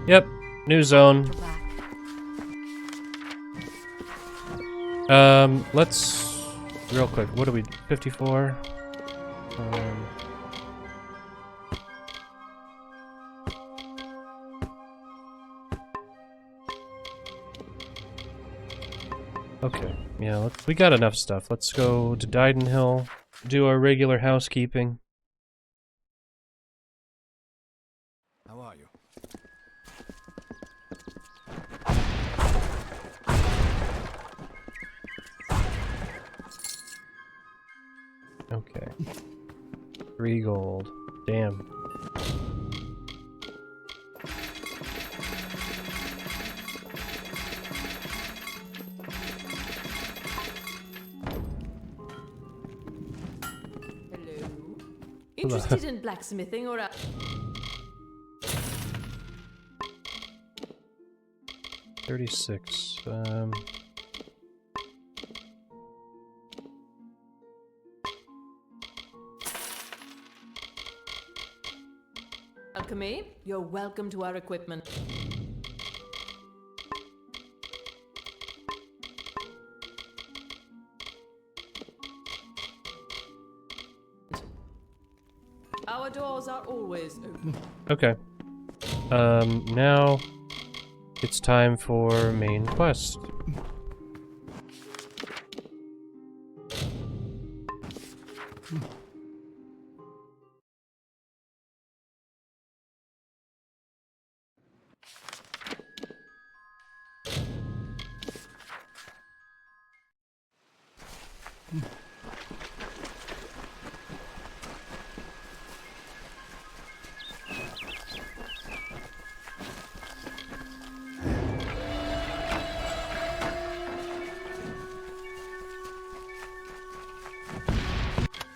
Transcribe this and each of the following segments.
Yep, new zone. Let's real quick. What are we? 54. Okay, yeah, we got enough stuff. Let's go to Didenhill, do our regular housekeeping. How are you? Okay. 3 gold. Damn. Interested in blacksmithing or 36. alchemy? You're welcome to our equipment. Our doors are always open. Okay. Now it's time for main quest.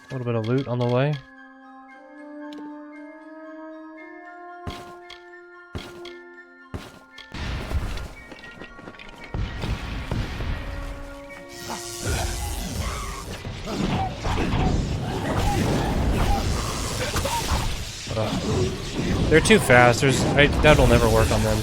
A little bit of loot on the way. They're too fast. That'll never work on them.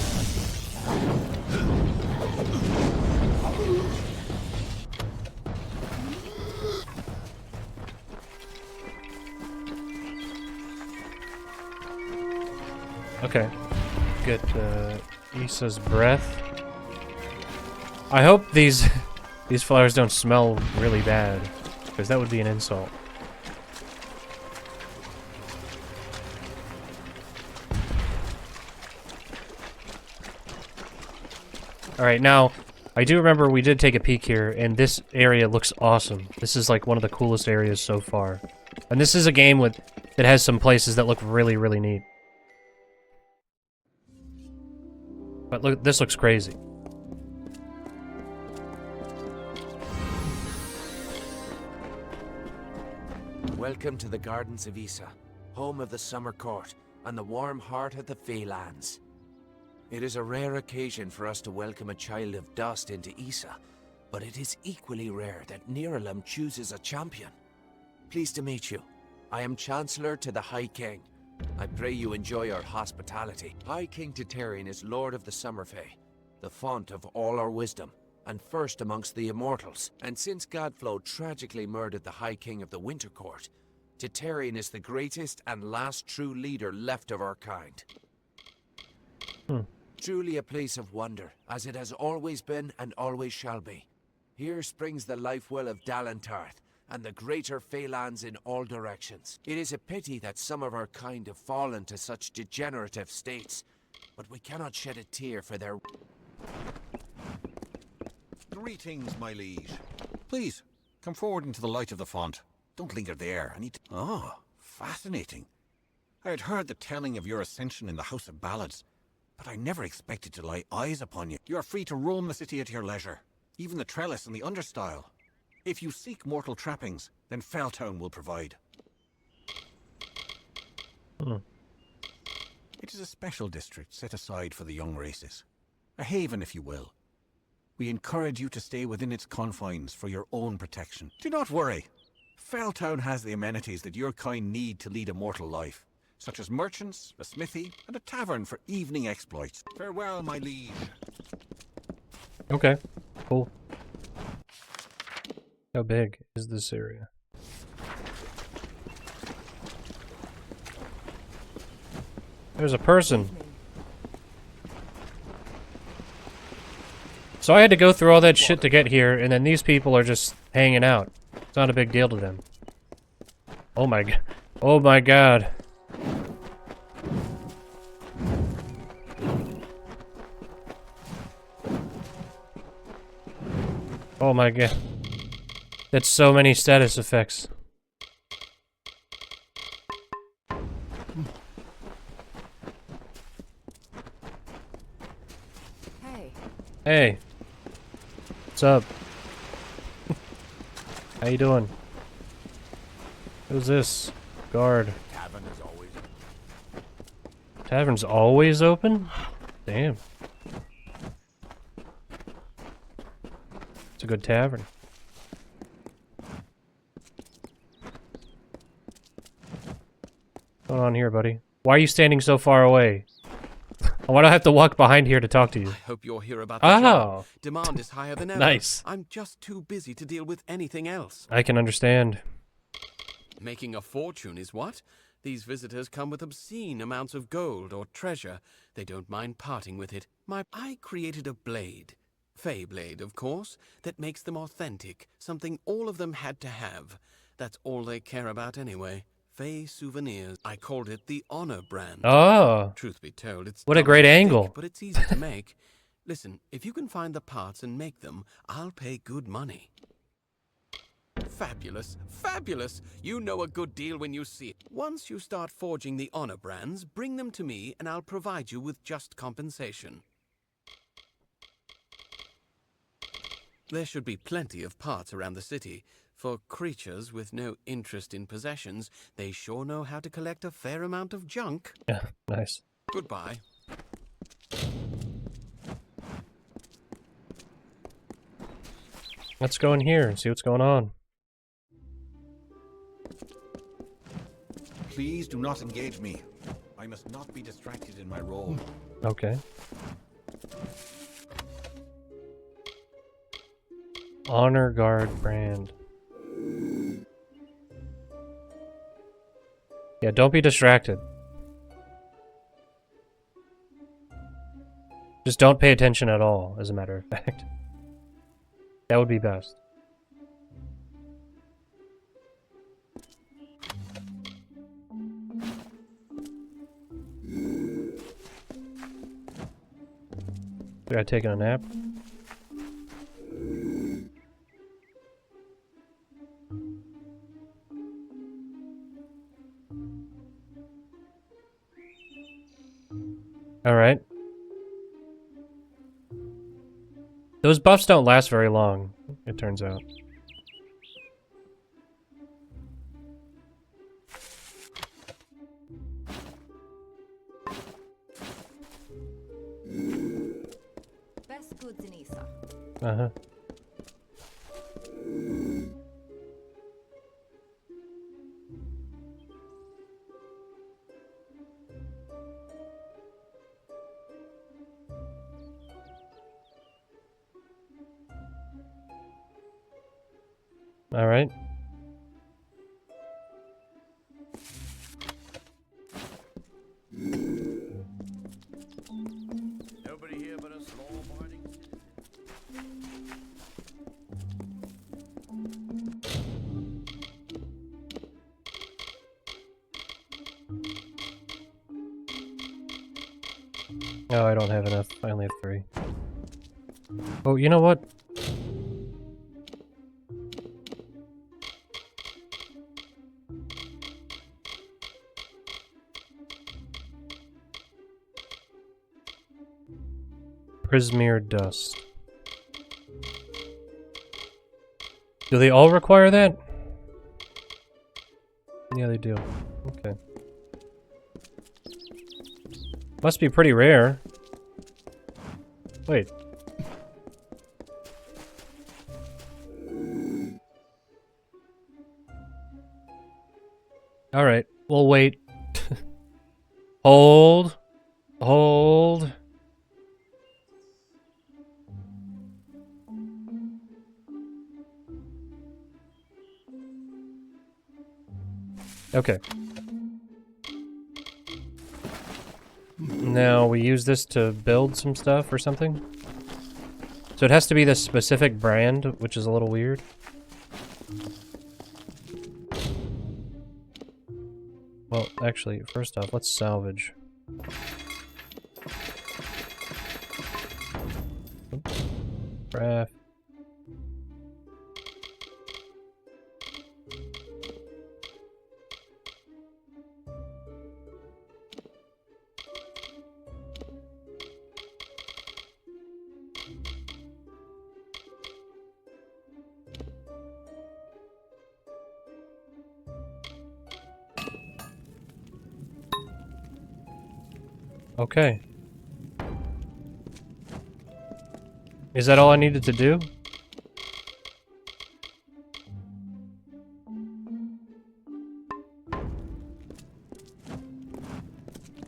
Okay. Get Issa's breath. I hope these flowers don't smell really bad, because that would be an insult. Alright, now, I do remember we did take a peek here, and this area looks awesome. This is like one of the coolest areas so far. And this is a game that has some places that look really, really neat. But look, this looks crazy. Welcome to the Gardens of Issa, home of the Summer Court, and the warm heart of the Faelands. It is a rare occasion for us to welcome a child of dust into Issa, but it is equally rare that Nuala chooses a champion. Pleased to meet you. I am Chancellor to the High King. I pray you enjoy our hospitality. High King Titarian is Lord of the Summerfey, the font of all our wisdom, and first amongst the immortals. And since Godflow tragically murdered the High King of the Winter Court, Titarian is the greatest and last true leader left of our kind. Truly a place of wonder, as it has always been and always shall be. Here springs the life well of Dalantarth, and the greater Faelands in all directions. It is a pity that some of our kind have fallen to such degenerative states, but we cannot shed a tear for their... Greetings, my liege. Please, come forward into the light of the font. Don't linger there. I need to... Ah, fascinating. I had heard the telling of your ascension in the House of Ballads, but I never expected to lay eyes upon you. You are free to roam the city at your leisure, even the trellis and the understyle. If you seek mortal trappings, then Felltown will provide. It is a special district set aside for the young races. A haven, if you will. We encourage you to stay within its confines for your own protection. Do not worry. Felltown has the amenities that your kind need to lead a mortal life. such as merchants, a smithy, and a tavern for evening exploits. Farewell, my liege. Okay, cool. How big is this area? There's a person. So I had to go through all that shit to get here, and then these people are just hanging out. It's not a big deal to them. Oh my god. Oh my god. Oh my god. That's so many status effects. Hey. Hey. What's up? How you doing? Who's this? Guard. Tavern is always. Tavern's always open? Damn. It's a good tavern. What's going on here, buddy? Why are you standing so far away? Why do I have to walk behind here to talk to you? I hope you're here about the job. Oh! Demand is higher than ever. Nice. I'm just too busy to deal with anything else. I can understand. Making a fortune is what? These visitors come with obscene amounts of gold or treasure. They don't mind parting with it. I created a blade. Fey blade, of course, that makes them authentic. Something all of them had to have. That's all they care about anyway. Fey souvenirs. I called it the Honor brand. Oh! Truth be told, it's What a dumb great as a angle. stick, but it's easy to make. Listen, if you can find the parts and make them, I'll pay good money. Fabulous, fabulous! You know a good deal when you see it. Once you start forging the Honor brands, bring them to me and I'll provide you with just compensation. There should be plenty of parts around the city. For creatures with no interest in possessions, they sure know how to collect a fair amount of junk. Yeah, nice. Goodbye. Let's go in here and see what's going on. Please do not engage me. I must not be distracted in my role. Okay. Honor Guard brand. Yeah, don't be distracted. Just don't pay attention at all, as a matter of fact. That would be best. Should I taking a nap? Alright. Those buffs don't last very long, it turns out. Best goods in Isa. Uh-huh. All right. Nobody here but a small morning. No, I don't have enough. I only have 3. Oh, you know what? Prismere dust. Do they all require that? Yeah, they do. Okay. Must be pretty rare. Wait. Alright, we'll wait. Hold. Hold. Okay. Now we use this to build some stuff or something. So it has to be this specific brand, which is a little weird. Well, actually, first off, let's salvage. Craft. Okay. Is that all I needed to do?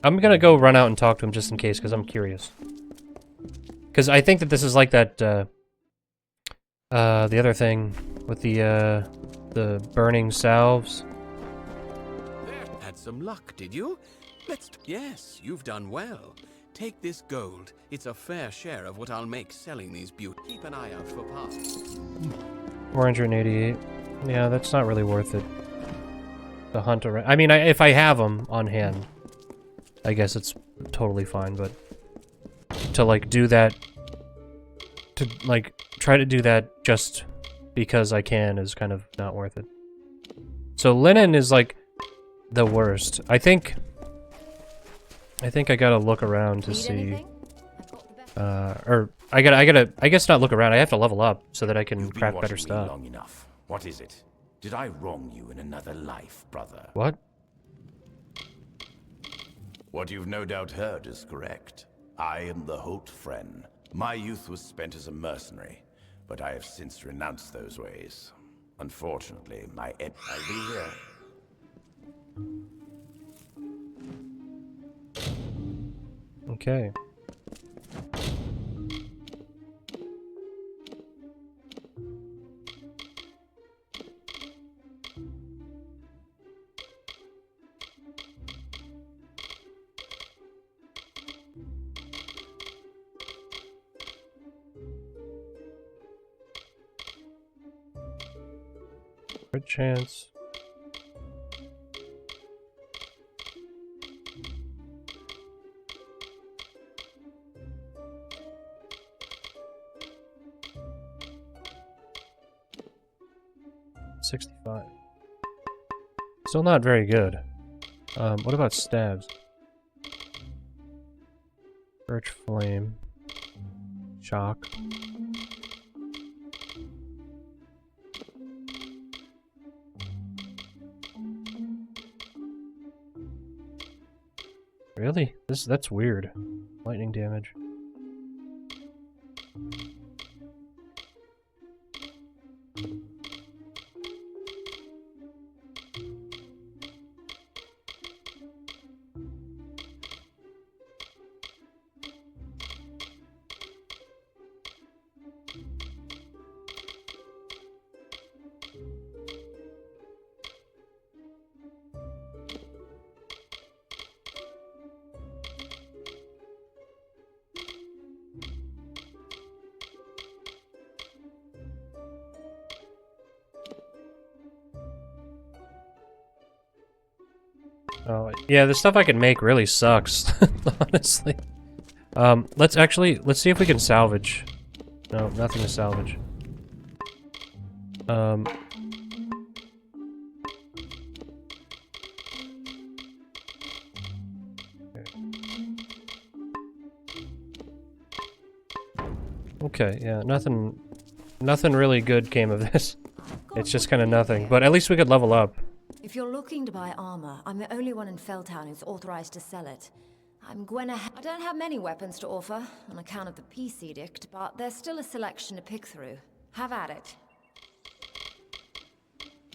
I'm gonna go run out and talk to him just in case, because I'm curious. Because I think that this is like that, the other thing with the burning salves. Had some luck, did you? Yes, you've done well. Take this gold. It's a fair share of what I'll make selling these beauties. Keep an eye out for parts. 488. Yeah, that's not really worth it. The hunt around. I mean, if I have them on hand, I guess it's totally fine, but to, like, do that, to, like, try to do that just because I can is kind of not worth it. So linen is, like, the worst. I think I gotta look around to see, or I guess not look around, I have to level up so that I can craft better stuff. Long enough. What is it? Did I wrong you in another life, brother? What? What you've no doubt heard is correct. I am the Holt Friend. My youth was spent as a mercenary, but I have since renounced those ways. Unfortunately, I'll be here. Okay. Good chance. $65. Still not very good. What about stabs? Birch flame. Shock. Really? That's weird. Lightning damage. Oh, yeah, the stuff I can make really sucks, honestly. Let's see if we can salvage. No, nothing to salvage. Okay, yeah, nothing really good came of this. It's just kind of nothing, but at least we could level up. If you're looking to buy armor, I'm the only one in Felltown who's authorized to sell it. I'm Gwenna. I don't have many weapons to offer on account of the peace edict, but there's still a selection to pick through. Have at it.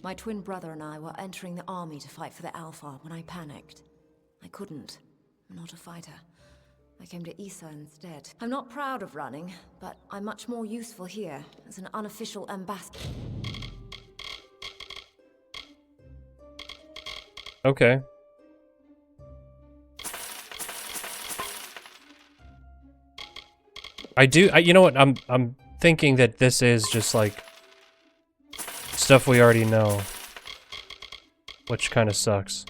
My twin brother and I were entering the army to fight for the Alpha when I panicked. I couldn't. I'm not a fighter. I came to Issa instead. I'm not proud of running, but I'm much more useful here as an unofficial ambassador. Okay. You know what? I'm thinking that this is just like stuff we already know, which kind of sucks.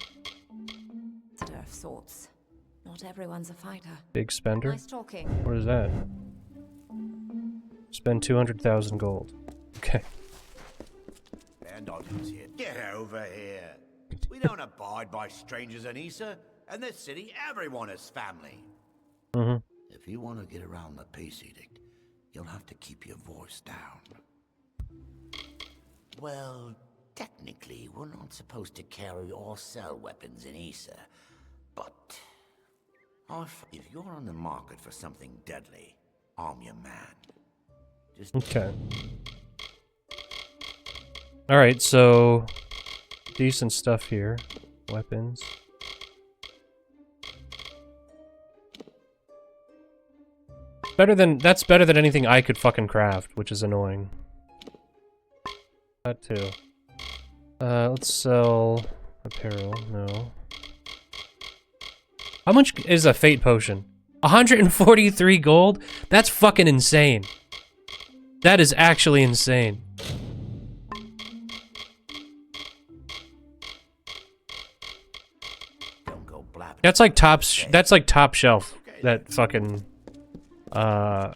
Of sorts. Not everyone's a fighter. Big spender. Nice talking. What is that? Spend 200,000 gold. Okay. And on here. Get over here. We don't abide by strangers in Issa. In this city, everyone is family. Mm-hmm. If you want to get around the peace edict, you'll have to keep your voice down. Well, technically, we're not supposed to carry or sell weapons in Issa, but if you're on the market for something deadly, I'm your man. Just okay. Alright, so decent stuff here. Weapons. That's better than anything I could fucking craft, which is annoying. That too. Let's sell apparel. No. How much is a fate potion? 143 gold? That's fucking insane. That is actually insane. don't go blabbing. That's like top shelf. That fucking How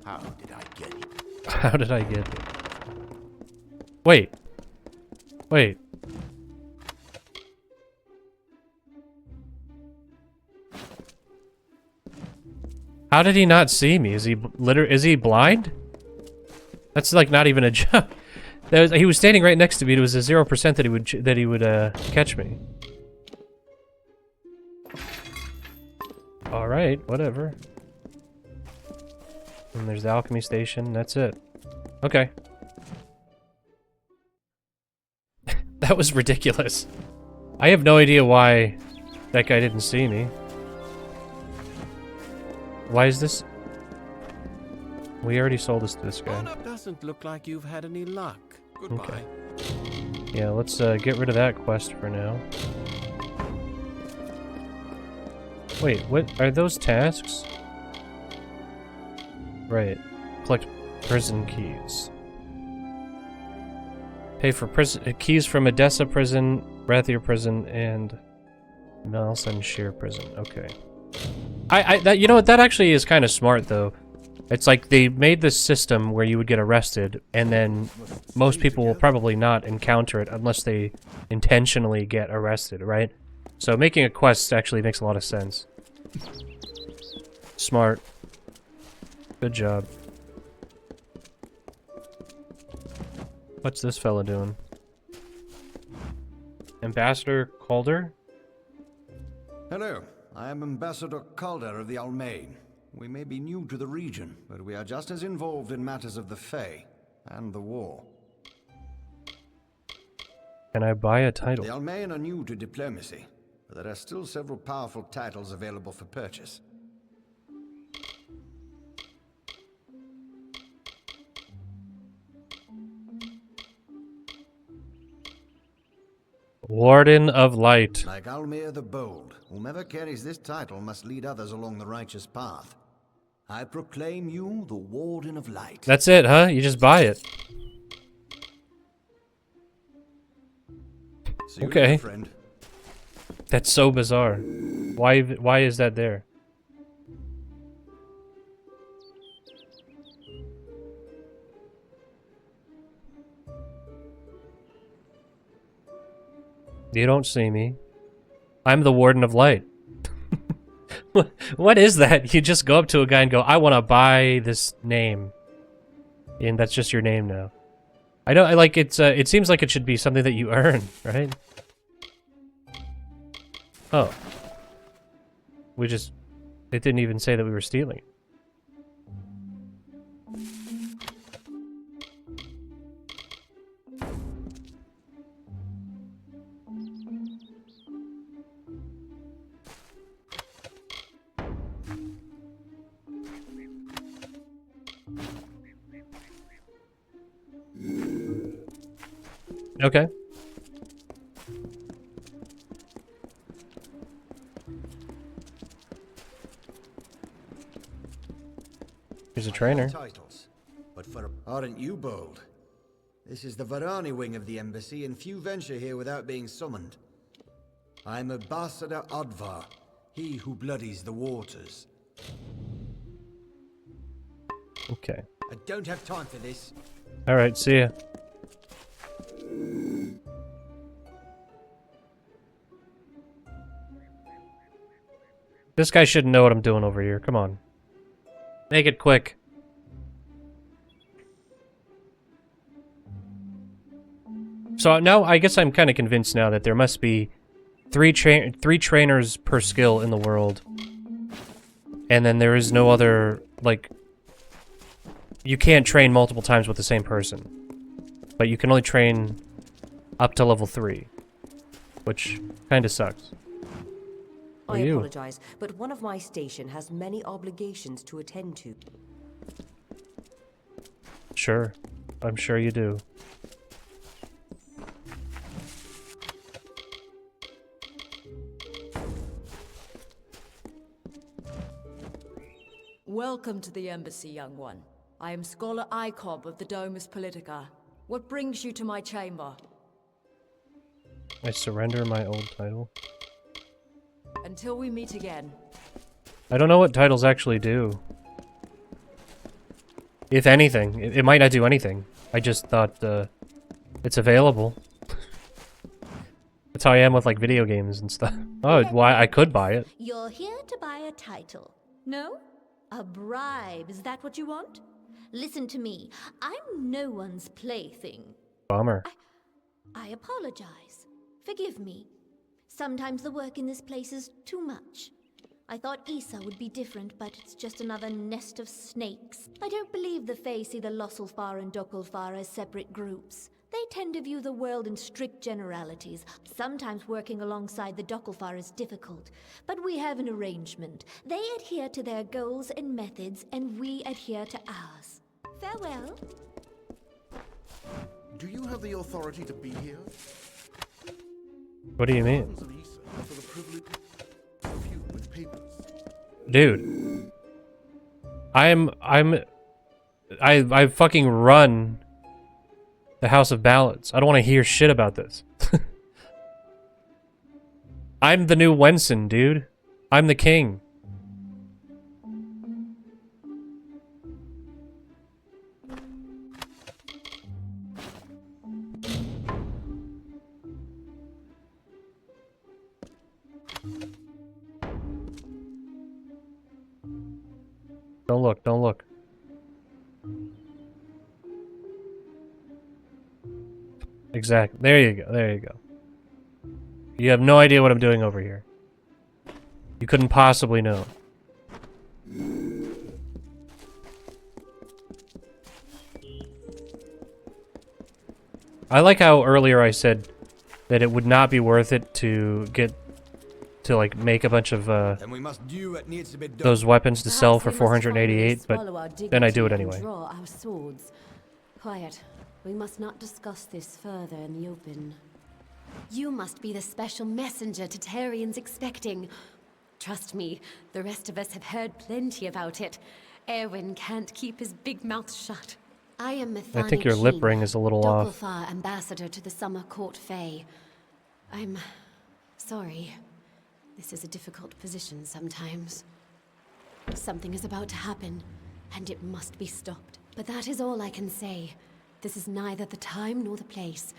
did I get it? how did I get it? Wait. Wait. How did he not see me? Is he blind? That's like not even a joke. He was standing right next to me. It was a 0% that he would catch me. All right, whatever. And there's the alchemy station. That's it. Okay. That was ridiculous. I have no idea why that guy didn't see me. Why is this? We already sold this to this guy. Doesn't look like you've had any luck. Goodbye. Okay. Yeah, let's get rid of that quest for now. Wait, what are those tasks? Right. Collect prison keys. Pay for keys from Edessa prison, Rathir prison, and Nelson Shear prison. Okay. You know what? That actually is kind of smart, though. It's like they made this system where you would get arrested, and then most people will probably not encounter it unless they intentionally get arrested, right? So making a quest actually makes a lot of sense. Smart. Good job. What's this fella doing? Ambassador Calder? Hello, I am Ambassador Calder of the Almain. We may be new to the region, but we are just as involved in matters of the Fae and the war. Can I buy a title? The Almain are new to diplomacy, but there are still several powerful titles available for purchase. Warden of Light. Like Almir the Bold, whomever carries this title must lead others along the righteous path. I proclaim you the Warden of Light. That's it, huh? You just buy it. See you Okay. later, friend. That's so bizarre. Why is that there? You don't see me. I'm the Warden of Light. What is that? You just go up to a guy and go, I want to buy this name. And that's just your name now. I don't, like, it seems like it should be something that you earn, right? Oh. It didn't even say that we were stealing. Okay. Here's a trainer. Titles, but aren't you bold? This is the Varani wing of the embassy, and few venture here without being summoned. I'm Ambassador Advar, he who bloodies the waters. Okay. I don't have time for this. Alright, see ya. This guy shouldn't know what I'm doing over here. Come on. Make it quick. So now I guess I'm kind of convinced now that there must be three trainers per skill in the world. And then there is no other, like... You can't train multiple times with the same person. But you can only train up to level 3. Which kind of sucks. I apologize, but one of my station has many obligations to attend to. Sure. I'm sure you do. Welcome to the embassy, young one. I am Scholar Icob of the Domus Politica. What brings you to my chamber? I surrender my old title. Until we meet again. I don't know what titles actually do. If anything. It might not do anything. I just thought, it's available. That's how I am with, like, video games and stuff. Oh, why I could buy it. You're here to buy a title. No? A bribe, is that what you want? Listen to me. I'm no one's plaything. Bummer. I apologize. Forgive me. Sometimes the work in this place is too much. I thought Issa would be different, but it's just another nest of snakes. I don't believe the Fae see the Losselfar and Dokulfar as separate groups. They tend to view the world in strict generalities. Sometimes working alongside the Dokulfar is difficult, but we have an arrangement. They adhere to their goals and methods, and we adhere to ours. Farewell. Do you have the authority to be here? What do you mean? Gardens of Issa offer the privilege of a few with papers. Dude. I fucking run the House of Ballads. I don't want to hear shit about this. I'm the new Wenson, dude. I'm the king. Don't look, don't look. Exactly. There you go, there you go. You have no idea what I'm doing over here. You couldn't possibly know. I like how earlier I said that it would not be worth it to like make a bunch of those weapons to sell for 488, but then I do it anyway. Draw our swords. Quiet. We must not discuss this further in the open. You must be the special messenger Tatarian's expecting. Trust me, the rest of us have heard plenty about it. Erwin can't keep his big mouth shut. I am Mathani I think your lip ring is a little off. Dokulfar ambassador to the Summer Court Fae. I'm sorry. This is a difficult position sometimes. Something is about to happen, and it must be stopped. But that is all I can say. This is neither the time nor the place.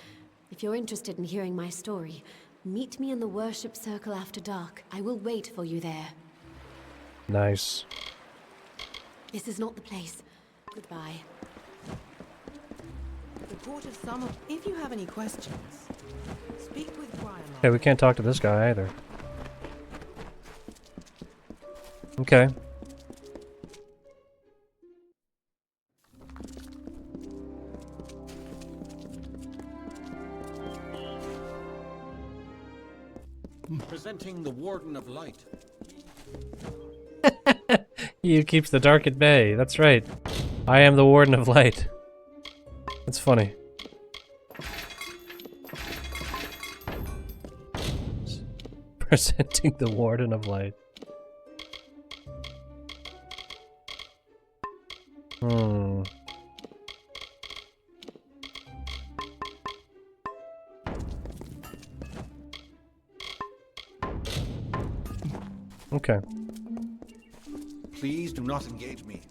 If you're interested in hearing my story, meet me in the worship circle after dark. I will wait for you there. Nice. This is not the place. Goodbye. The Court of Summer. If you have any questions, speak with Brian. Okay, we can't talk to this guy either. Okay. Presenting the Warden of Light. He keeps the dark at bay. That's right. I am the Warden of Light. That's funny. Presenting the Warden of Light. Hmm. Okay. Please do not engage me.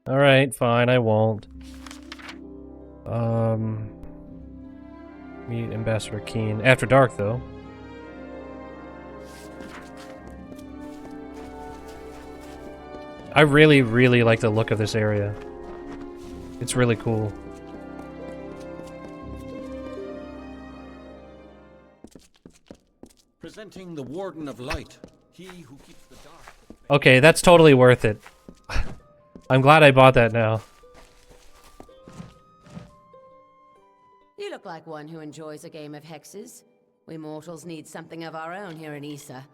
Alright, fine, I won't. Meet Ambassador Keen. After dark, though. I really, really like the look of this area. It's really cool. Presenting the Warden of Light, he who keeps the dark. Okay, that's totally worth it. I'm glad I bought that now. You look like one who enjoys a game of hexes. We mortals need something of our own here in Issa.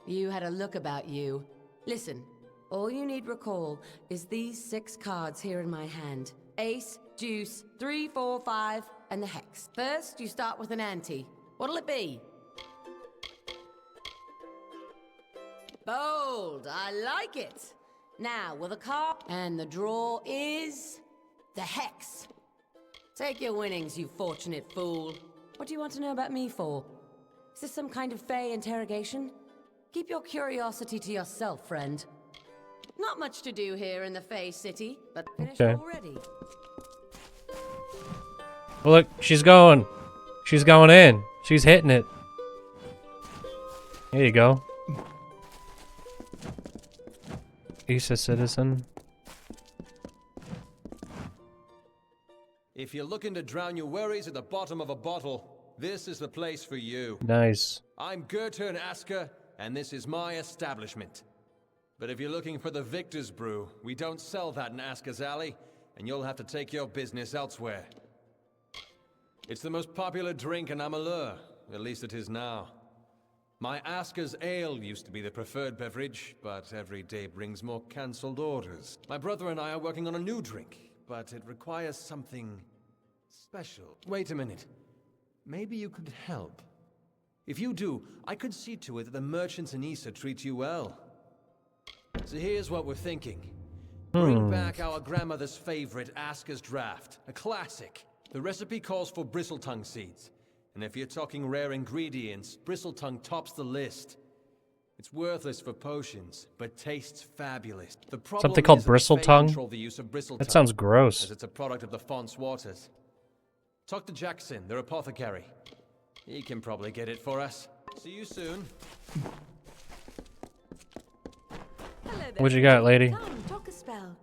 You had a look about you. Listen, all you need recall is these 6 cards here in my hand. Ace, deuce, 3, 4, 5, and the hex. First, you start with an ante. What'll it be? Bold, I like it. Now, with a card, and the draw is the hex. Take your winnings, you fortunate fool. What do you want to know about me for? Is this some kind of Fae interrogation? Keep your curiosity to yourself, friend. Not much to do here in the Fae City, but finished already. Well, look, she's going. She's going in. She's hitting it. There you go. Issa citizen. If you're looking to drown your worries at the bottom of a bottle, this is the place for you. Nice. I'm Gertern Asker, and this is my establishment. But if you're looking for the Victor's Brew, we don't sell that in Asker's Alley, and you'll have to take your business elsewhere. It's the most popular drink in Amalur, at least it is now. My Asker's Ale used to be the preferred beverage, but every day brings more cancelled orders. My brother and I are working on a new drink, but it requires something special. Wait a minute. Maybe you could help. If you do, I could see to it that the merchants in Issa treat you well. So here's what we're thinking. Bring back our grandmother's favorite Asker's Draft, a classic. The recipe calls for bristletongue seeds. And if you're talking rare ingredients, bristletongue tops the list. It's worthless for potions, but tastes fabulous. The problem Something called is that bristletongue? control the use of bristletongue, That sounds gross. as it's a product of the font's waters. Talk to Jackson, their apothecary. He can probably get it for us. See you soon. Hello there, What you got, lady? Come, talk a spell.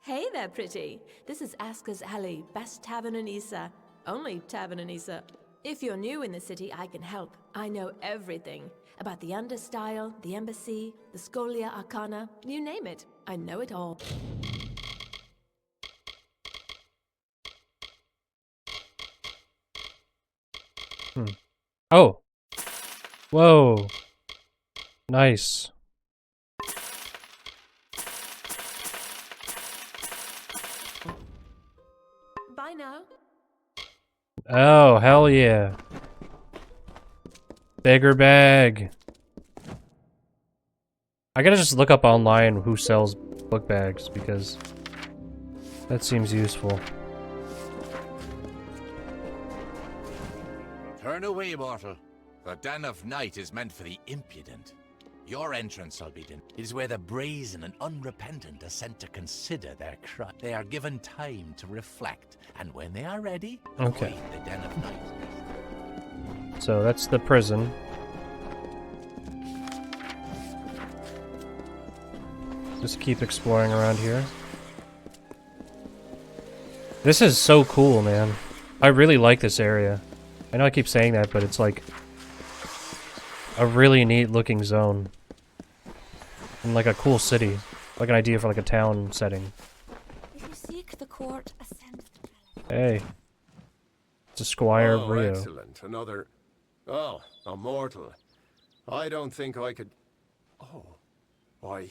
Hey there, pretty. This is Asker's Alley, best tavern in Issa. Only tavern in Issa. If you're new in the city, I can help. I know everything. About the Understyle, the Embassy, the Scholia Arcana, you name it. I know it all. Oh. Whoa. Nice. Bye now. Oh, hell yeah. Bigger bag. I gotta just look up online who sells book bags, because that seems useful. Turn away, mortal. The Den of Night is meant for the impudent. Your entrance shall be denied. It is where the brazen and unrepentant are sent to consider their crime. They are given time to reflect, and when they are ready, Okay. avoid the Den of Night. So that's the prison. Just keep exploring around here. This is so cool, man. I really like this area. I know I keep saying that, but it's like a really neat looking zone. And like a cool city. Like an idea for like a town setting. If you seek the court, ascend the Hey. It's a Squire Oh, Brio. excellent. Another... Oh, a mortal. I don't think I could... Oh. Why,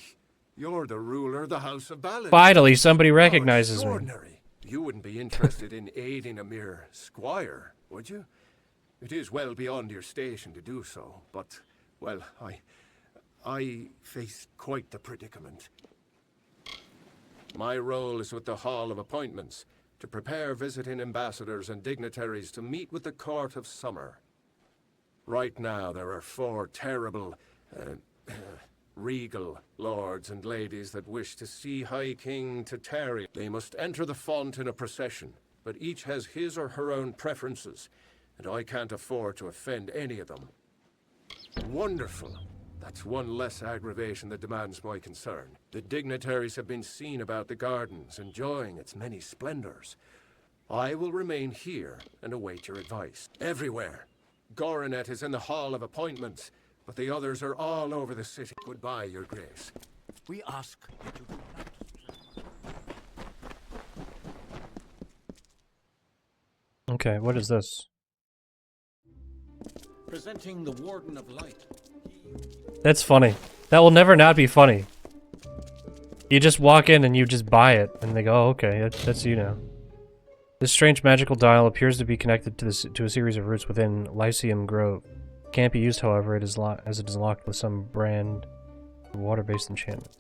you're the ruler of the House of Balad. Finally, somebody recognizes me. Extraordinary. You wouldn't be interested in aiding a mere squire, would you? It is well beyond your station to do so, but, well, I face quite the predicament. My role is with the Hall of Appointments, to prepare visiting ambassadors and dignitaries to meet with the Court of Summer. Right now, there are 4 terrible, regal lords and ladies that wish to see High King Tatarian. They must enter the font in a procession, but each has his or her own preferences, and I can't afford to offend any of them. Wonderful. That's one less aggravation that demands my concern. The dignitaries have been seen about the gardens, enjoying its many splendors. I will remain here and await your advice. Everywhere. Goronet is in the Hall of Appointments, but the others are all over the city. Goodbye, Your Grace. We ask that you do not... Okay, what is this? Presenting the Warden of Light. That's funny. That will never not be funny. You just walk in and you just buy it, and they go, oh, okay, that's you now. This strange magical dial appears to be connected to a series of roots within Lyceum Grove. It can't be used, however, as it is locked with some brand of water-based enchantment.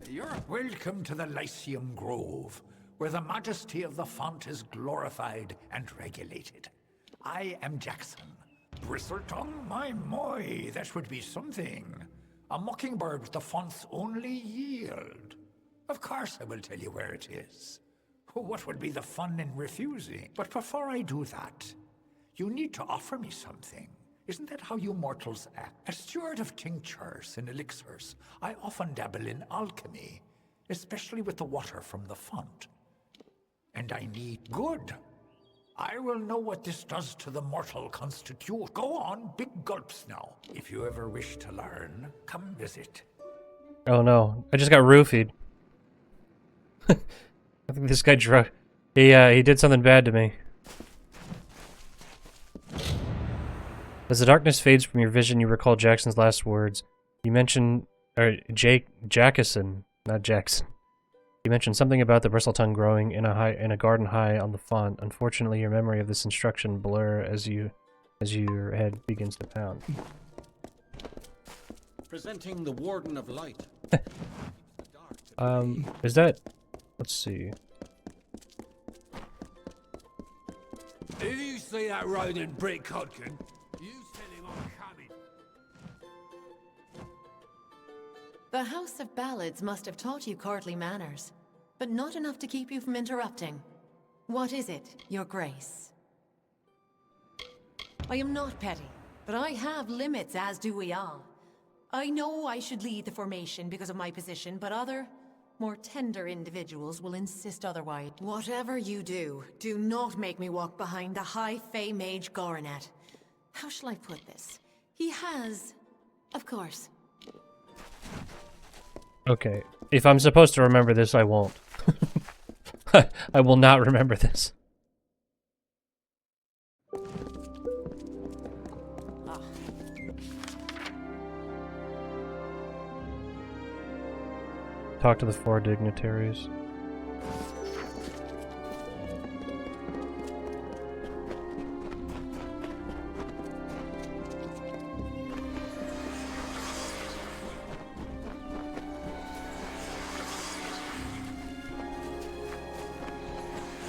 You're welcome to the Lyceum Grove, where the majesty of the font is glorified and regulated. I am Jackson. Bristletongue, my, that would be something. A mockingbird with the font's only yield. Of course I will tell you where it is. What would be the fun in refusing? But before I do that, you need to offer me something. Isn't that how you mortals act? As steward of tinctures and elixirs, I often dabble in alchemy, especially with the water from the font. And I need good. I will know what this does to the mortal constitution. Go on, big gulps now. If you ever wish to learn, come visit. Oh no, I just got roofied. I think this guy he did something bad to me. As the darkness fades from your vision, you recall Jackson's last words. You mentioned, Jackson, not Jackson. You mentioned something about the bristletongue growing in a garden high on the font. Unfortunately, your memory of this instruction blur as your head begins to pound. Presenting the Warden of Light. Is that? Let's see. If you see that rodent Brick Hodkin, you tell him I'm coming. The House of Ballads must have taught you courtly manners, but not enough to keep you from interrupting. What is it, Your Grace? I am not petty, but I have limits, as do we all. I know I should lead the formation because of my position, but other, more tender individuals will insist otherwise. Whatever you do, do not make me walk behind the High Fae Mage Goronet. How shall I put this? He has, of course. Okay, if I'm supposed to remember this, I won't. I will not remember this. Talk to the 4 dignitaries.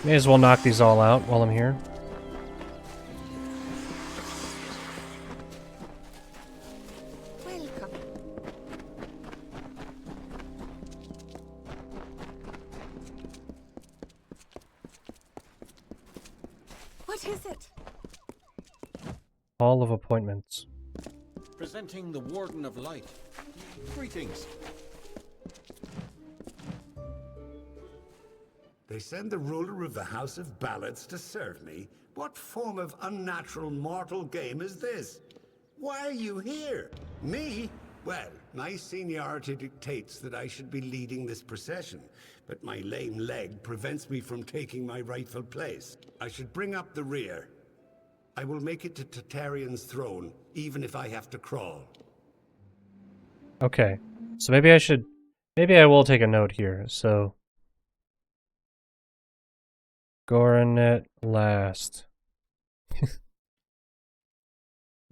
May as well knock these all out while I'm here. Welcome. What is it? Hall of Appointments. Presenting the Warden of Light. Greetings. They send the ruler of the House of Ballads to serve me? What form of unnatural mortal game is this? Why are you here? Me? Well, my seniority dictates that I should be leading this procession, but my lame leg prevents me from taking my rightful place. I should bring up the rear. I will make it to Tatarian's throne, even if I have to crawl. Okay, so maybe I should Maybe I will take a note here. So, Coronet last.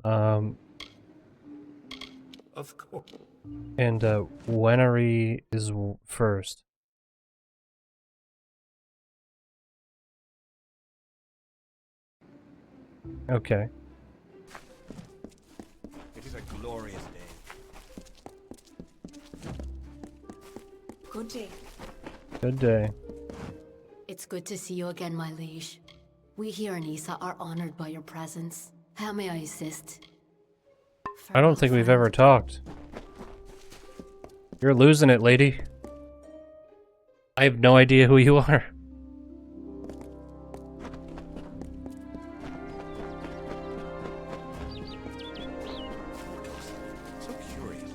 Of course. And Wenery is first. Okay. It is a glorious day. Good day. Good day. It's good to see you again, my liege. We here in Issa are honored by your presence. How may I assist? I don't think we've ever talked. You're losing it, lady. I have no idea who you are. So curious.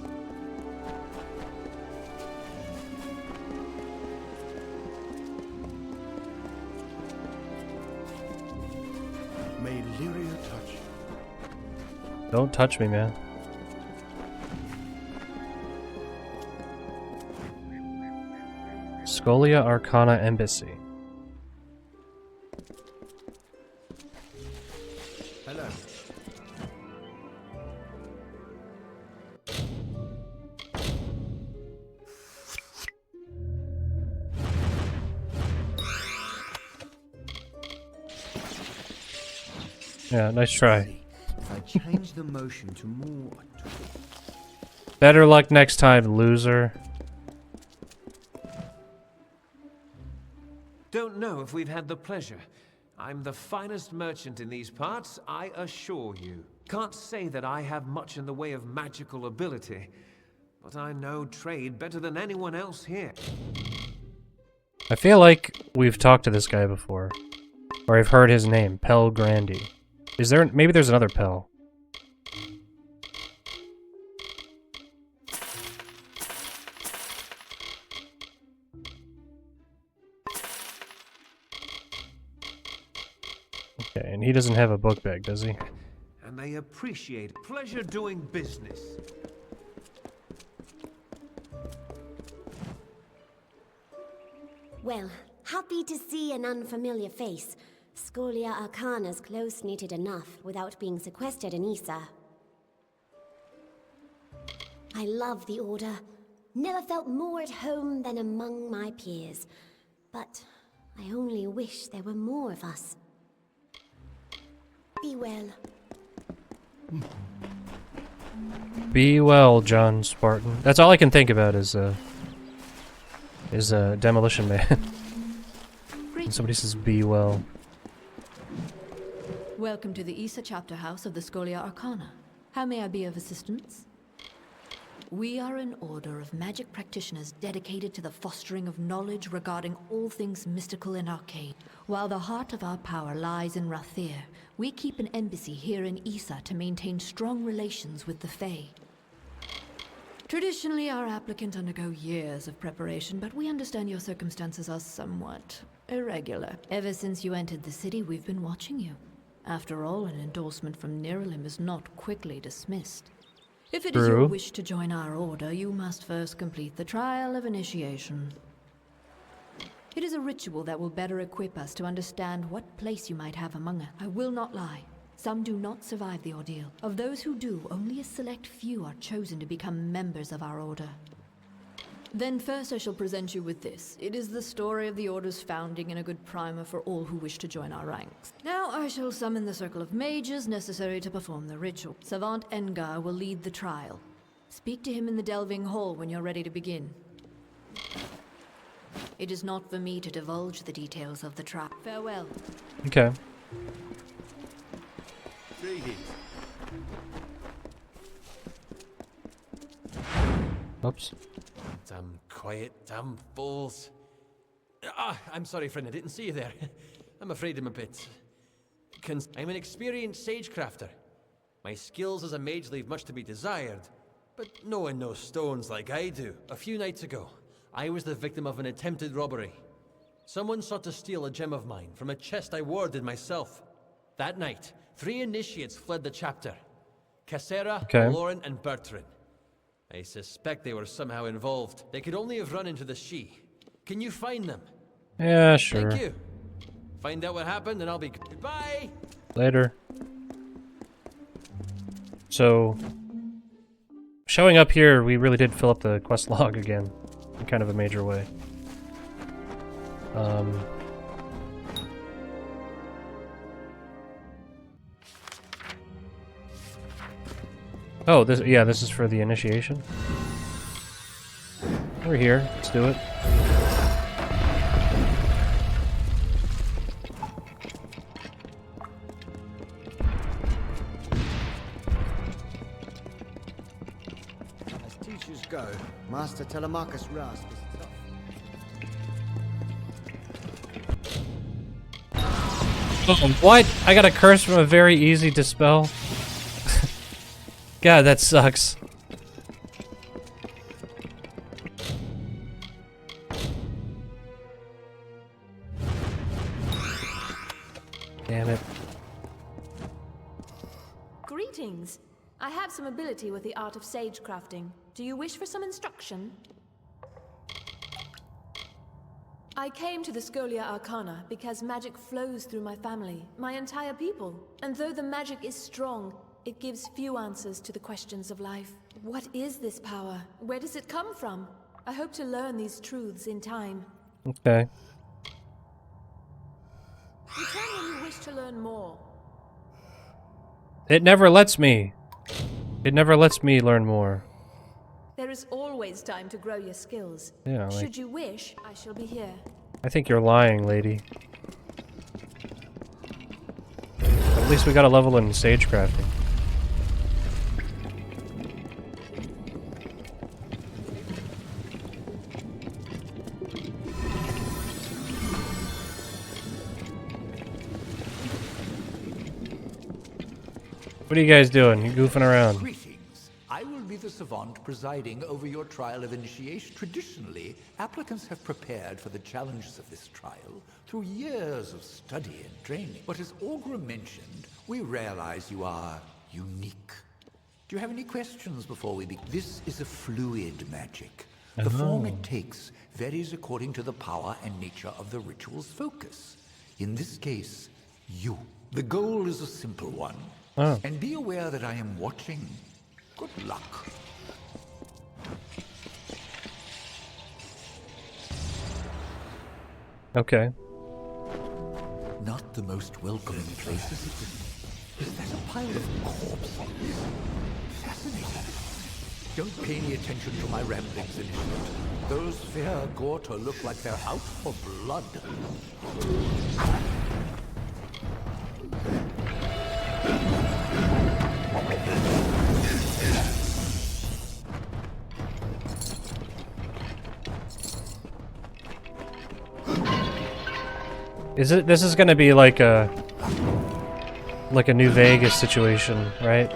May Lyria touch you. Don't touch me, man. Scholia Arcana Embassy. Hello. Yeah, nice try. If I change the motion to more... Better luck next time, loser. Don't know if we've had the pleasure. I'm the finest merchant in these parts, I assure you. Can't say that I have much in the way of magical ability, but I know trade better than anyone else here. I feel like we've talked to this guy before. Or I've heard his name, Pel Grandy. Is there... maybe there's another Pel. Okay, and he doesn't have a book bag, does he? And they appreciate pleasure doing business. Well, happy to see an unfamiliar face. Scholia Arcana's close-knitted enough without being sequestered in Issa. I love the Order. Never felt more at home than among my peers. But I only wish there were more of us. Be well. Be well, John Spartan. That's all I can think about is Demolition Man. When somebody says be well. Welcome to the Issa chapter house of the Scholia Arcana. How may I be of assistance? We are an order of magic practitioners dedicated to the fostering of knowledge regarding all things mystical and arcane. While the heart of our power lies in Rathir, we keep an embassy here in Issa to maintain strong relations with the Fae. Traditionally, our applicants undergo years of preparation, but we understand your circumstances are somewhat irregular. Ever since you entered the city, we've been watching you. After all, an endorsement from Niralim is not quickly dismissed. If it is your wish to join our order, you must first complete the trial of initiation. It is a ritual that will better equip us to understand what place you might have among us. I will not lie. Some do not survive the ordeal. Of those who do, only a select few are chosen to become members of our order. Then first I shall present you with this. It is the story of the Order's founding and a good primer for all who wish to join our ranks. Now I shall summon the circle of mages necessary to perform the ritual. Savant Engar will lead the trial. Speak to him in the Delving Hall when you're ready to begin. It is not for me to divulge the details of the trial. Farewell. Okay. Oops. Damn quiet, damn fools. I'm sorry, friend, I didn't see you there. I'm afraid I'm a bit... I'm an experienced sagecrafter. My skills as a mage leave much to be desired, but no one knows stones like I do. A few nights ago, I was the victim of an attempted robbery. Someone sought to steal a gem of mine from a chest I warded myself. That night, 3 initiates fled the chapter. Cassera, Lauren, and Bertrand. I suspect they were somehow involved. They could only have run into the Shi. Can you find them? Yeah, sure. Thank you. Find out what happened and I'll be... Goodbye! Later. So, showing up here, we really did fill up the quest log again, in kind of a major way. Oh, this is for the initiation. We're here. Let's do it. As teachers go, Master Telemachus Rasp is tough. Oh, what? I got a curse from a very easy dispel. God, that sucks. Damn it. Greetings. I have some ability with the art of sage crafting. Do you wish for some instruction? I came to the Scholia Arcana because magic flows through my family, my entire people. And though the magic is strong, it gives few answers to the questions of life. What is this power? Where does it come from? I hope to learn these truths in time. Okay. Return when you wish to learn more. It never lets me. It never lets me learn more. There is always time to grow your skills. Yeah, like... Should you wish, I shall be here. I think you're lying, lady. At least we got a level in sage crafting. What are you guys doing? You goofing around? Greetings. I will be the savant presiding over your trial of initiation. Traditionally, applicants have prepared for the challenges of this trial through years of study and training. But as Augur mentioned, we realize you are unique. Do you have any questions before we begin? This is a fluid magic. The form it takes varies according to the power and nature of the ritual's focus. In this case, you. The goal is a simple one. Oh. And be aware that I am watching. Good luck. Okay. Not the most welcoming place, is it? Is that a pile of corpses? Fascinating. Don't pay any attention to my ramblings, Initiate. Those fair Gorta look like they're out for blood. This is gonna be like a New Vegas situation, right?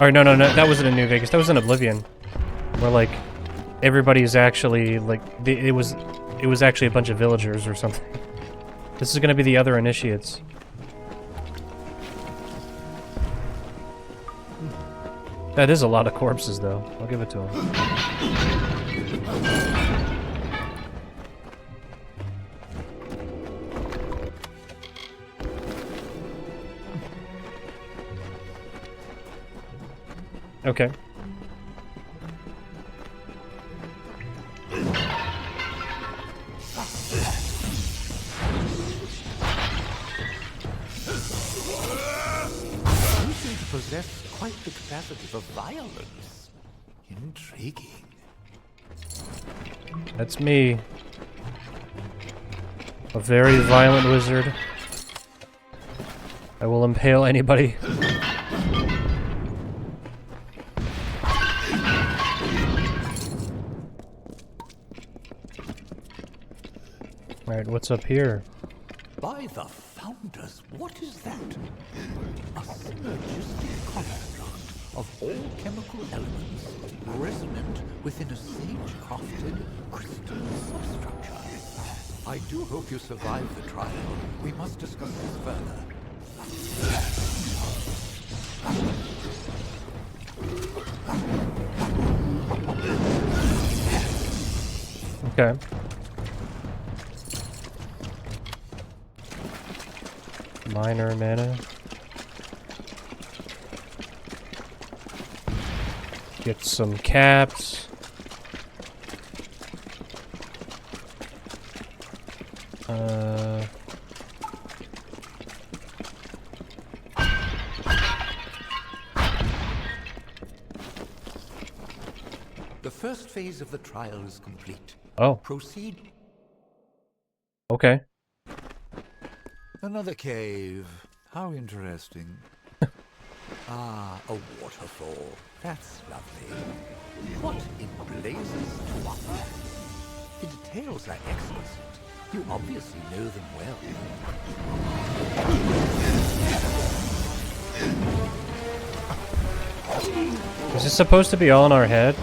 Or no, that wasn't a New Vegas. That was in Oblivion, where like everybody's actually like it was actually a bunch of villagers or something. This is gonna be the other initiates. That is a lot of corpses, though. I'll give it to him. Okay. You seem to possess quite the capacity for violence. Intriguing. That's me. A very violent wizard. I will impale anybody. Alright, what's up here? By the founders, what is that? A synergistic construct of all chemical elements resonant within a sage-crafted crystal substructure. I do hope you survive the trial. We must discuss this further. Okay. Minor mana. Get some caps. The first phase of the trial is complete. Oh. Proceed. Okay. Another cave. How interesting. Ah, a waterfall. That's lovely. What in blazes to offer? The details are exquisite. You obviously know them well. Is this supposed to be all in our head?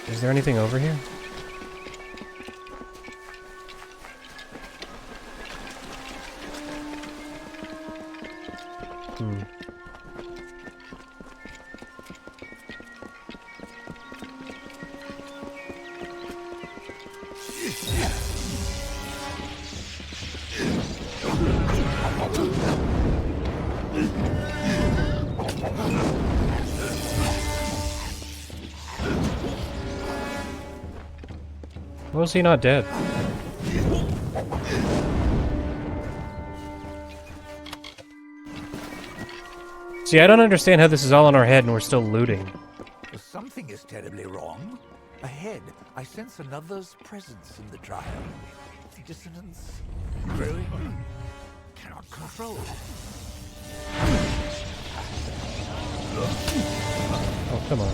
Is there anything over here? Was he not dead? See, I don't understand how this is all in our head and we're still looting. Something is terribly wrong. Ahead, I sense another's presence in the trial. The dissonance growing. Cannot control. Oh, come on.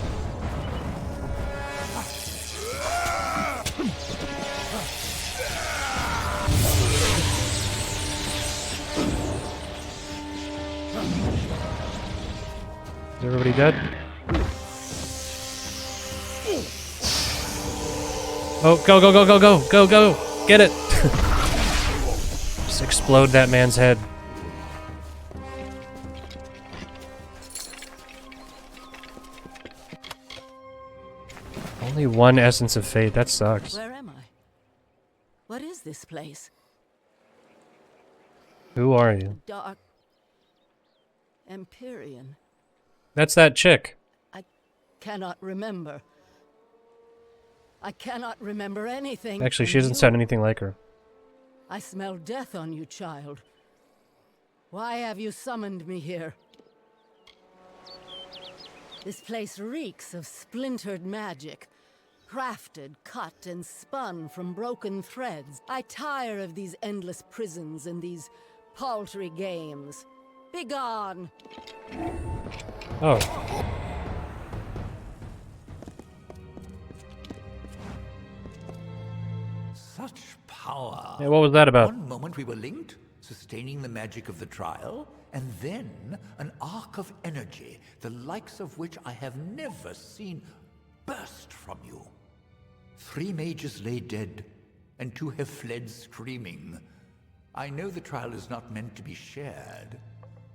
Is everybody dead? Oh, go, go, go, go, go, go, go! Get it! Just explode that man's head. Only one essence of fate, that sucks. Where am I? What is this place? Who are you? Dark Empyrean. That's that chick. I cannot remember. I cannot remember anything. Actually, And she doesn't you? sound anything like her. I smell death on you, child. Why have you summoned me here? This place reeks of splintered magic. Crafted, cut, and spun from broken threads. I tire of these endless prisons and these paltry games. Begone! Oh. Such power. Yeah, what was that about? One moment we were linked, sustaining the magic of the trial, and then an arc of energy, the likes of which I have never seen, burst from you. 3 mages lay dead, and 2 have fled screaming. I know the trial is not meant to be shared,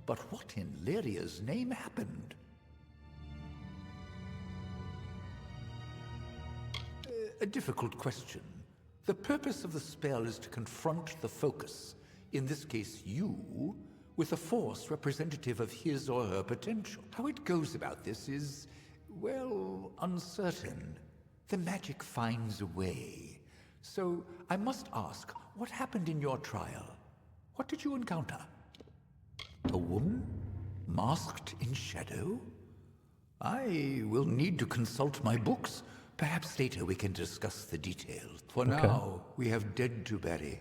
but what in Lyria's name happened? A difficult question. The purpose of the spell is to confront the focus, in this case you, with a force representative of his or her potential. How it goes about this is, well, uncertain. The magic finds a way. So I must ask, what happened in your trial? What did you encounter? A woman? Masked in shadow? I will need to consult my books. Perhaps later we can discuss the details. For now, we have dead to bury,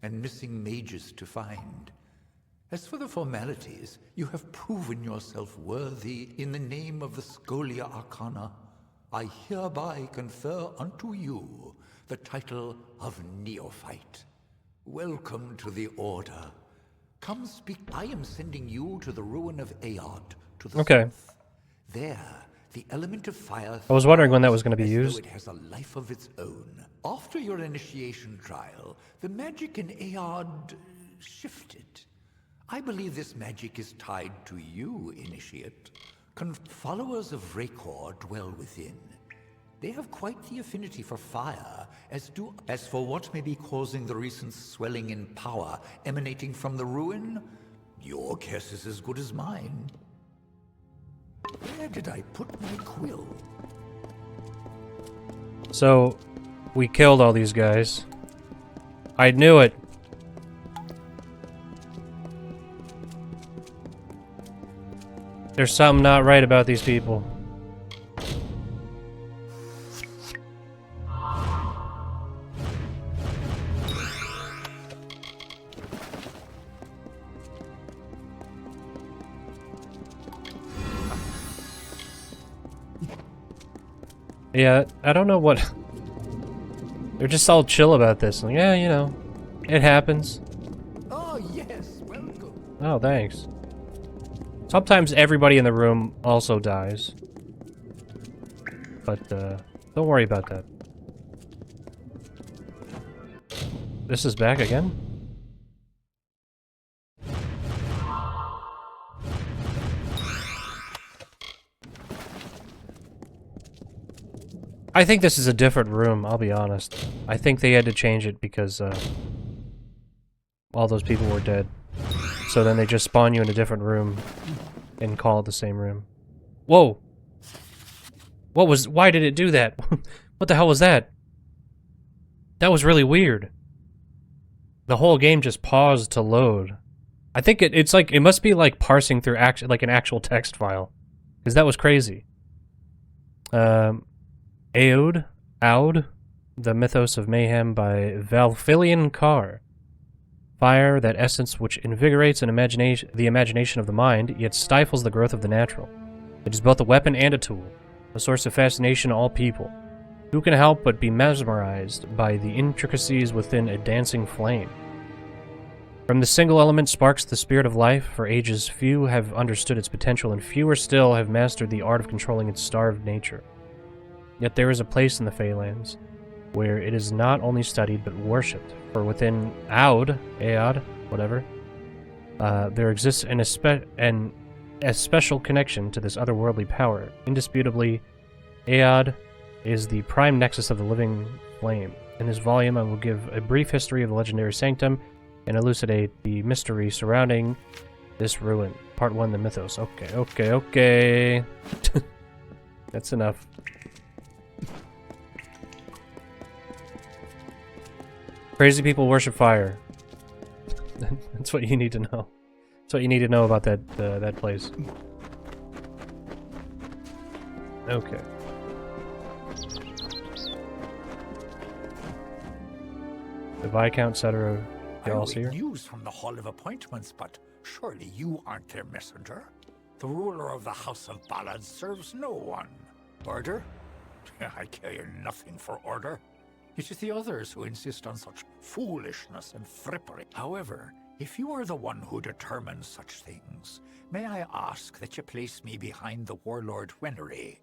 and missing mages to find. As for the formalities, you have proven yourself worthy in the name of the Scholia Arcana. I hereby confer unto you the title of Neophyte. Welcome to the Order. Come speak. I am sending you to the ruin of Aod, to the south. There, the element of fire. I was wondering when that was going to be used. It has a life of its own. After your initiation trial, the magic in Aod shifted. I believe this magic is tied to you, Initiate. Followers of Rakor dwell within. They have quite the affinity for fire, as for what may be causing the recent swelling in power emanating from the ruin, your guess is as good as mine. Where did I put my quill? So, we killed all these guys. I knew it. There's something not right about these people. Yeah, I don't know what... They're just all chill about this. Like, yeah, you know, it happens. Oh, yes, welcome. Oh, thanks. Sometimes everybody in the room also dies. But, don't worry about that. This is back again? I think this is a different room, I'll be honest. I think they had to change it because, all those people were dead. So then they just spawn you in a different room and call it the same room. Whoa! Why did it do that? What the hell was that? That was really weird. The whole game just paused to load. I think it's like, it must be like parsing through like an actual text file. Because that was crazy. Aud, The Mythos of Mayhem by Valfilian Carr. Fire, that essence which invigorates the imagination of the mind, yet stifles the growth of the natural. It is both a weapon and a tool, a source of fascination to all people. Who can help but be mesmerized by the intricacies within a dancing flame? From the single element sparks the spirit of life. For ages, few have understood its potential, and fewer still have mastered the art of controlling its starved nature. Yet there is a place in the Faelands where it is not only studied but worshipped. For within Aod, whatever, there exists a special connection to this otherworldly power. Indisputably, Aod is the prime nexus of the living flame. In this volume, I will give a brief history of the legendary sanctum and elucidate the mystery surrounding this ruin. Part 1, the mythos. Okay. That's enough. Crazy people worship fire. That's what you need to know. That's what you need to know about that place. Okay. The Viscount, etc. They're all here. News from the Hall of Appointments, but surely you aren't their messenger. The ruler of the House of Ballads serves no one. Order? I care nothing for order. It is the others who insist on such foolishness and frippery. However, if you are the one who determines such things, may I ask that you place me behind the warlord Wenery?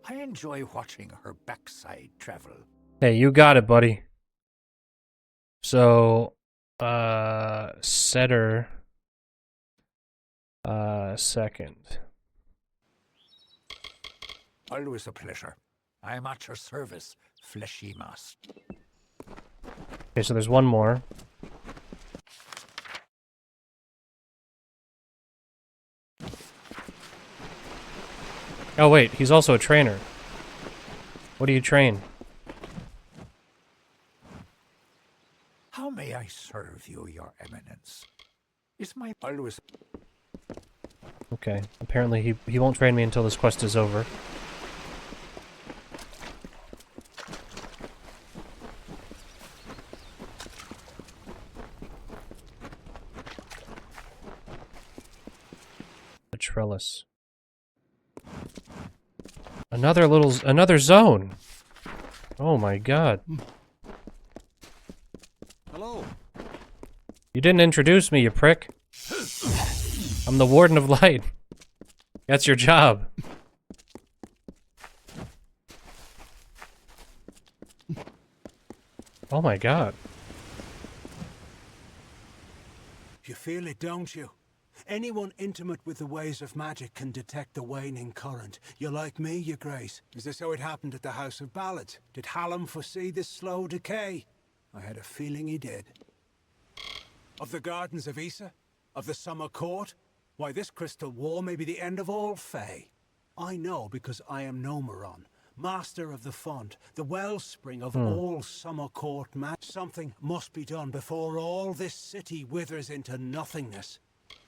I enjoy watching her backside travel. Hey, you got it, buddy. So, setter, second. Always a pleasure. I am at your service, fleshy mask. Okay, so there's one more. Oh wait, he's also a trainer. What do you train? How may I serve you, your eminence? Is my always... Okay, apparently he won't train me until this quest is over. The trellis. Another zone. Oh my god. Hello. You didn't introduce me, you prick. I'm the Warden of Light. That's your job. Oh my god. You feel it, don't you? Anyone intimate with the ways of magic can detect the waning current. You like me, your grace? Is this how it happened at the House of Ballads? Did Hallam foresee this slow decay? I had a feeling he did. Of the Gardens of Issa? Of the Summer Court? Why, this crystal wall may be the end of all Fae. I know because I am Nomeron, master of the font, the wellspring of all Summer Court magic. Something must be done before all this city withers into nothingness.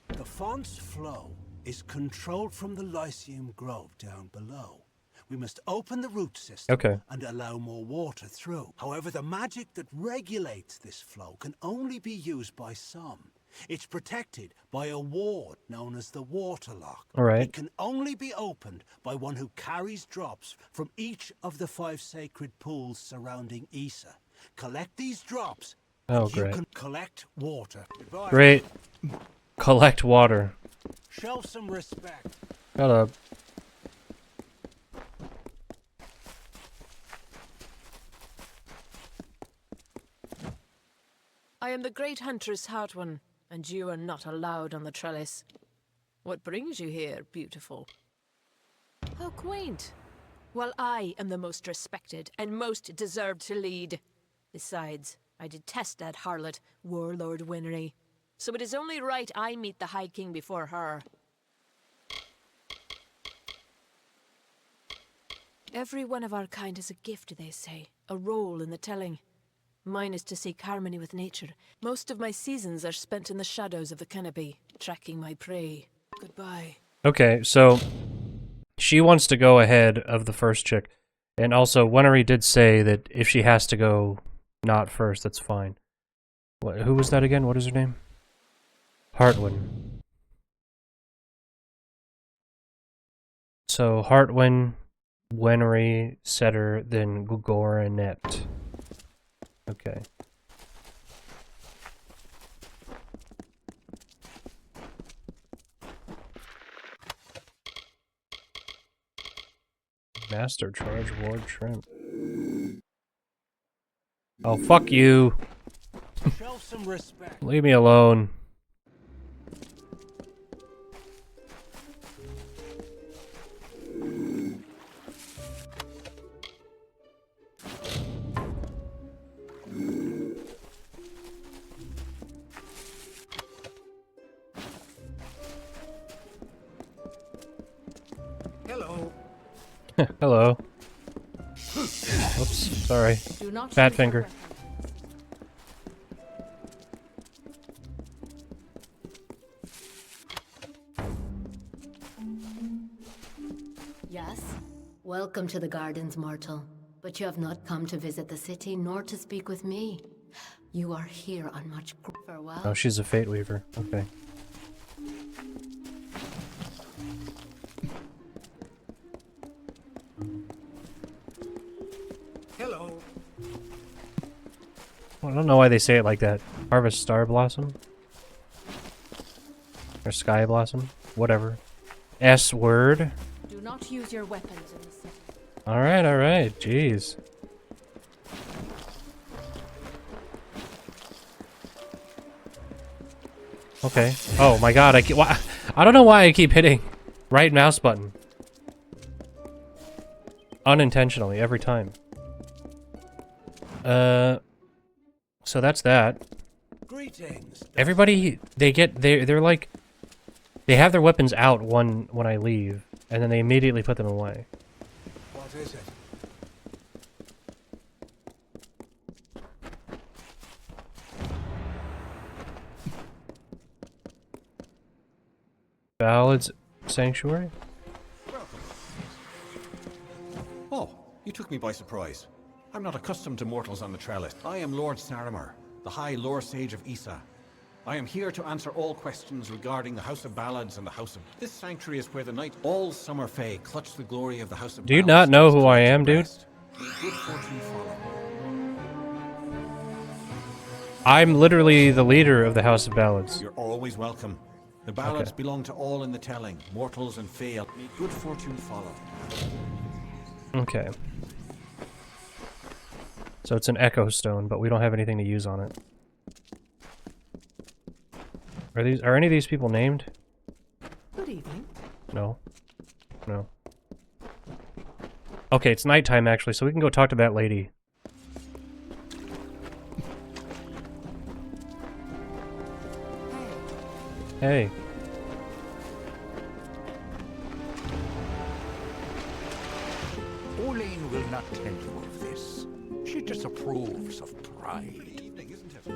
The font's flow is controlled from the Lyceum Grove down below. We must open the root system and allow more water through. However, the magic that regulates this flow can only be used by some. It's protected by a ward known as the Waterlock. It can only be opened by one who carries drops from each of the 5 sacred pools surrounding Issa. Collect these drops, and you can collect water. Goodbye. Great. Collect water. Show some respect. Shut up. I am the great huntress Hartwin, and you are not allowed on the trellis. What brings you here, beautiful? How quaint. Well, I am the most respected and most deserved to lead. Besides, I detest that harlot, Warlord Winry. So it is only right I meet the High King before her. Every one of our kind is a gift, they say. A role in the telling. Mine is to seek harmony with nature. Most of my seasons are spent in the shadows of the canopy, tracking my prey. Goodbye. Okay, so she wants to go ahead of the first chick. And also, Winry did say that if she has to go not first, that's fine. Who was that again? What is her name? Hartwin. So, Hartwin, Winry, Setter, then Gugorinet. Okay. Master Charge Ward Shrimp. Oh, fuck you. Show some respect. Leave me alone. Hello. Hello. Oops, sorry. Fat finger. Yes? Welcome to the gardens, mortal. But you have not come to visit the city, nor to speak with me. You are here on much farewell. Oh, she's a Fate Weaver. Okay. Hello. Well, I don't know why they say it like that. Harvest Star Blossom? Or Sky Blossom? Whatever. S word? Do not use your weapons in the city. Alright, alright. Jeez. Okay. Oh my god, I don't know why I keep hitting right mouse button. Unintentionally, every time. So that's that. Greetings. Everybody, they're like, they have their weapons out when I leave, and then they immediately put them away. What is it? Ballads Sanctuary? Oh, you took me by surprise. I'm not accustomed to mortals on the trellis. I am Lord Saramir, the High Lore Sage of Issa. I am here to answer all questions regarding the House of Ballads and the House of... This sanctuary is where the night all summer fae clutch the glory of the House of Do you Ballads. not know who I am, dude? May good fortune follow. I'm literally the leader of the House of Ballads. You're always welcome. The ballads belong to all in the telling, mortals and fae. May good fortune follow. Okay. So it's an Echo Stone, but we don't have anything to use on it. Are any of these people named? No. No. Okay, it's nighttime actually, so we can go talk to that lady. Hey. Orlane will not tell you of this. She disapproves of pride.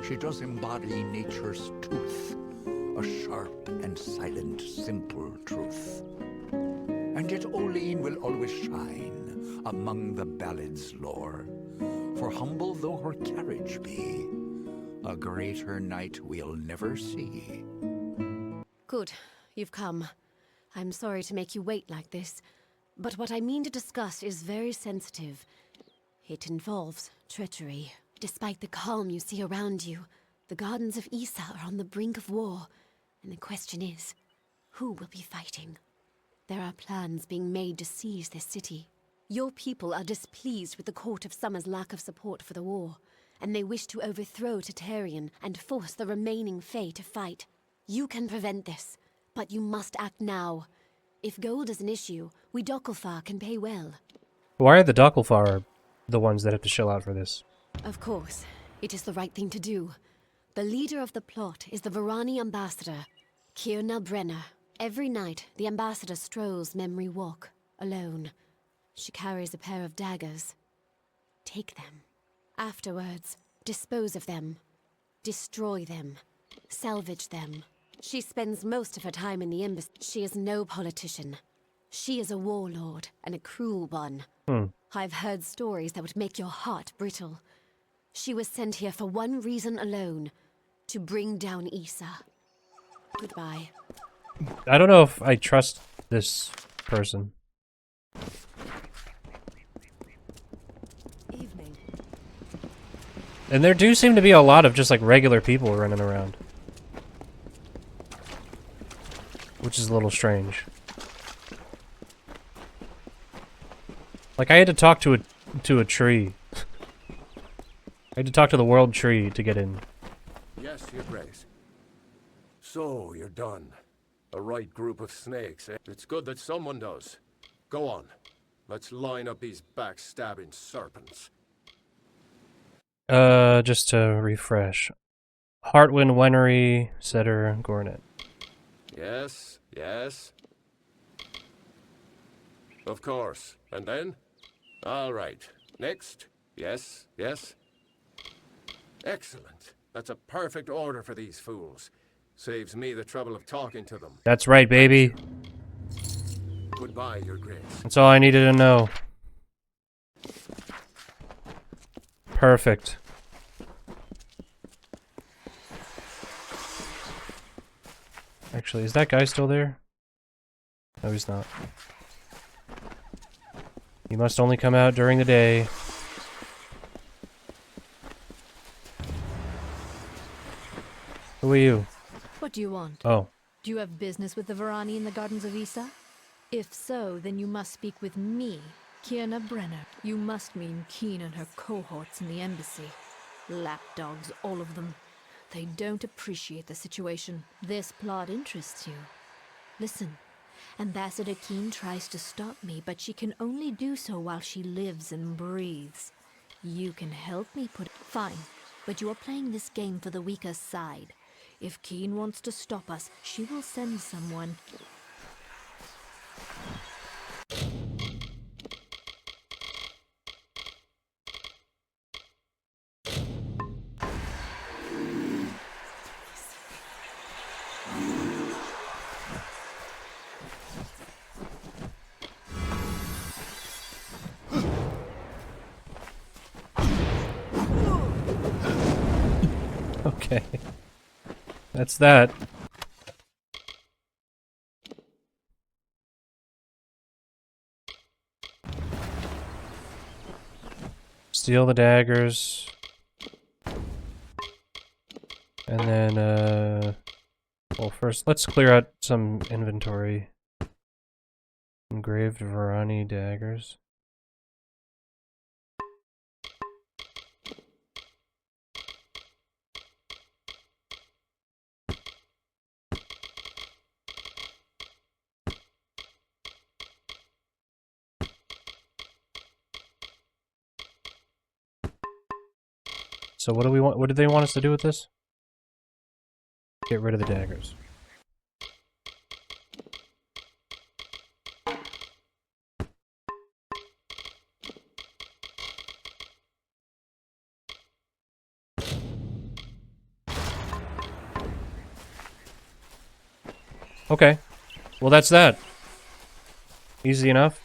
She does embody nature's tooth, a sharp and silent, simple truth. And yet Orlane will always shine among the ballad's lore. For humble though her carriage be, a greater knight we'll never see. Good, you've come. I'm sorry to make you wait like this, but what I mean to discuss is very sensitive. It involves treachery. Despite the calm you see around you, the gardens of Issa are on the brink of war, and the question is, who will be fighting? There are plans being made to seize this city. Your people are displeased with the Court of Summer's lack of support for the war, and they wish to overthrow Tartarian and force the remaining Fae to fight. You can prevent this, but you must act now. If gold is an issue, we Dokalfar can pay well. Why are the Dokalfar the ones that have to shell out for this? Of course, it is the right thing to do. The leader of the plot is the Varani ambassador, Kierna Brenner. Every night, the ambassador strolls Memory Walk, alone. She carries a pair of daggers. Take them. Afterwards, dispose of them. Destroy them. Salvage them. She spends most of her time in the embassy. She is no politician. She is a warlord, and a cruel one. I've heard stories that would make your heart brittle. She was sent here for one reason alone, to bring down Issa. Goodbye. I don't know if I trust this person. Evening. And there do seem to be a lot of just like regular people running around. Which is a little strange. Like I had to talk to a tree. I had to talk to the world tree to get in. Yes, Your Grace. So, you're done. A right group of snakes, eh? It's good that someone does. Go on. Let's line up these backstabbing serpents. Just to refresh. Heartwind, Wenery, Setter, Gornet. Yes, yes. Of course. And then? All right. Next. Yes, yes. Excellent. That's a perfect order for these fools. Saves me the trouble of talking to them. That's right, baby. Goodbye, Your Grace. That's all I needed to know. Perfect. Actually, is that guy still there? No, he's not. You must only come out during the day. Who are you? What do you want? Oh. Do you have business with the Varani in the Gardens of Issa? If so, then you must speak with me, Kierna Brenner. You must mean Keen and her cohorts in the embassy. Lapdogs, all of them. They don't appreciate the situation. This plot interests you. Listen, Ambassador Keen tries to stop me, but she can only do so while she lives and breathes. You can help me put... Fine, but you are playing this game for the weaker side. If Keen wants to stop us, she will send someone. Okay. That's that. Steal the daggers. And then, well, first, let's clear out some inventory. Engraved Varani daggers. So what do we want? What did they want us to do with this? Get rid of the daggers. Okay. Well, that's that. Easy enough.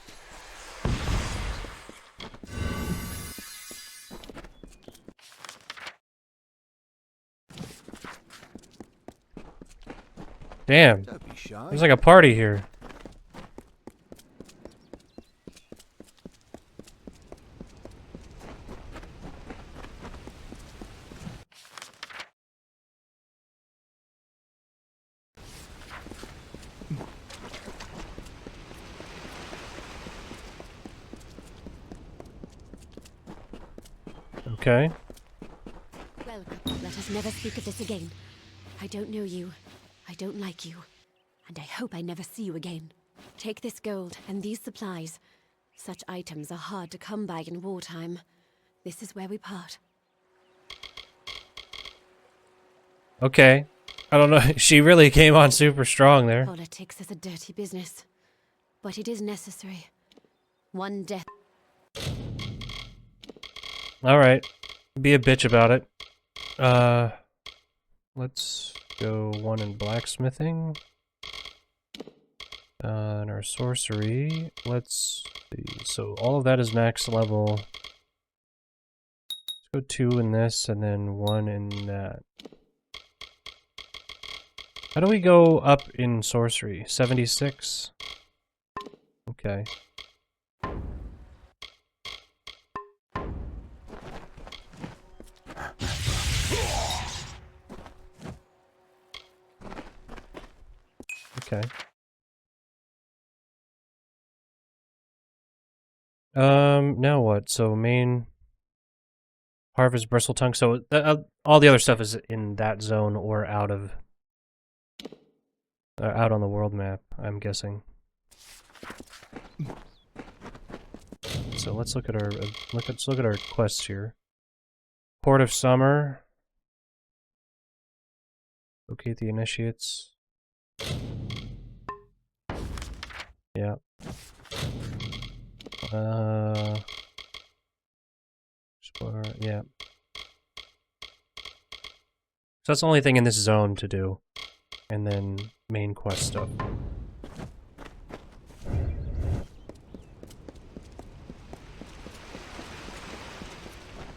Damn. There's like a party here. Okay. Welcome. Let us never speak of this again. I don't know you. I don't like you. And I hope I never see you again. Take this gold and these supplies. Such items are hard to come by in wartime. This is where we part. Okay. I don't know. She really came on super strong there. Politics is a dirty business. But it is necessary. One death. Alright. Be a bitch about it. Let's go one in blacksmithing. And our sorcery. Let's see. So all of that is max level. Let's go 2 in this and then 1 in that. How do we go up in sorcery? 76? Okay. Okay. Now what? So main harvest bristle tongue. So all the other stuff is in that zone or out of out on the world map, I'm guessing. So let's look at our let's look at our quests here. Port of Summer. Locate the initiates. Yeah. Explore, yeah. So that's the only thing in this zone to do. And then main quest stuff.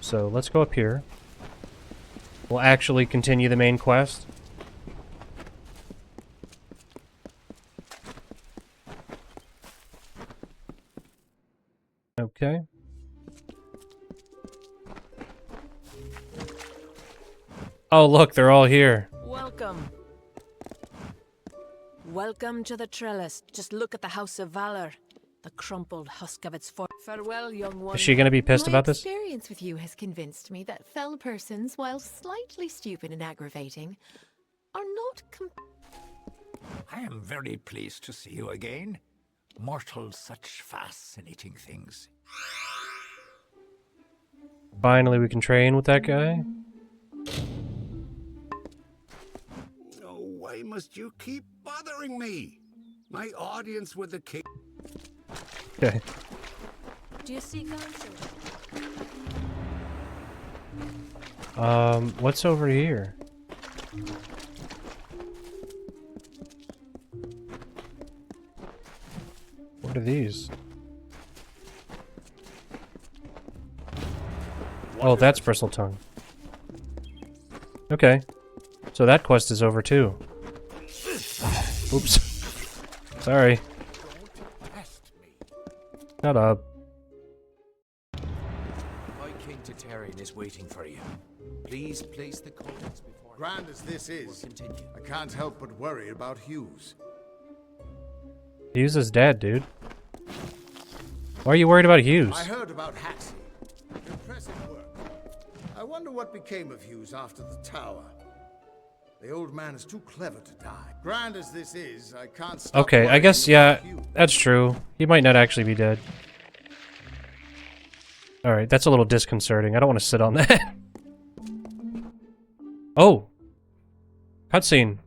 So let's go up here. We'll actually continue the main quest. Okay. Oh, look, they're all here. Welcome. Welcome to the trellis. Just look at the House of Valor. The crumpled husk of its farewell, young one. Is she gonna be pissed about this? My experience with you has convinced me that fell persons, while slightly stupid and aggravating, are not I am very pleased to see you again. Mortals, such fascinating things. Finally, we can train with that guy. Oh, why must you keep bothering me? My audience with the king. Okay. Do you seek answers? What's over here? What are these? Oh, that's Bristle Tongue. Okay. So that quest is over too. Oops. Sorry. Shut up. My King Tatarian is waiting for you. Please place the coins before... Grand as this is, I can't help but worry about Hughes. Hughes is dead, dude. Why are you worried about Hughes? I heard about Haxie. Impressive work. I wonder what became of Hughes after the tower. The old man is too clever to die. Grand as this is, I can't stop. Okay, I guess, yeah, that's true. He might not actually be dead. Alright, that's a little disconcerting. I don't want to sit on that. Oh! Cutscene.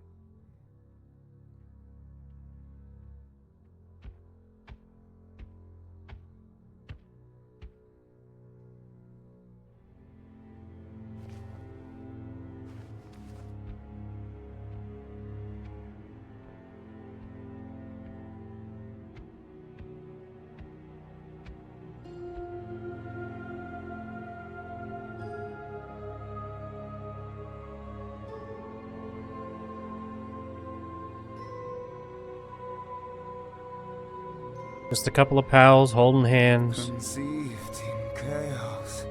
Just a couple of pals holding hands. Conceived in chaos,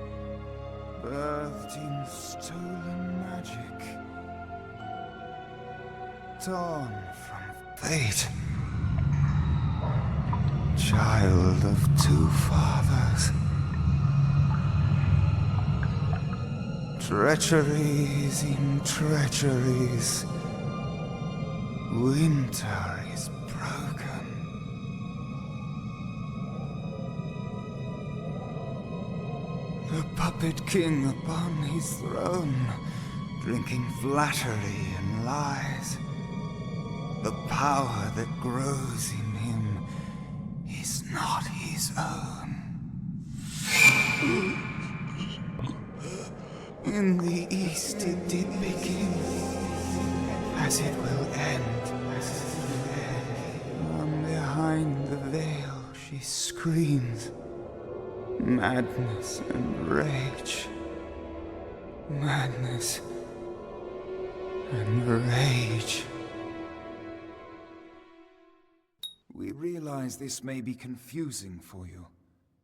birthed in stolen magic, torn from fate, child of two fathers, treacheries in treacheries, winter is broken. The puppet king upon his throne, drinking flattery and lies. The power that grows in him is not his own. In the east it did begin, as it will end. From behind the veil she screams. Madness and rage. Madness and rage. We realize this may be confusing for you.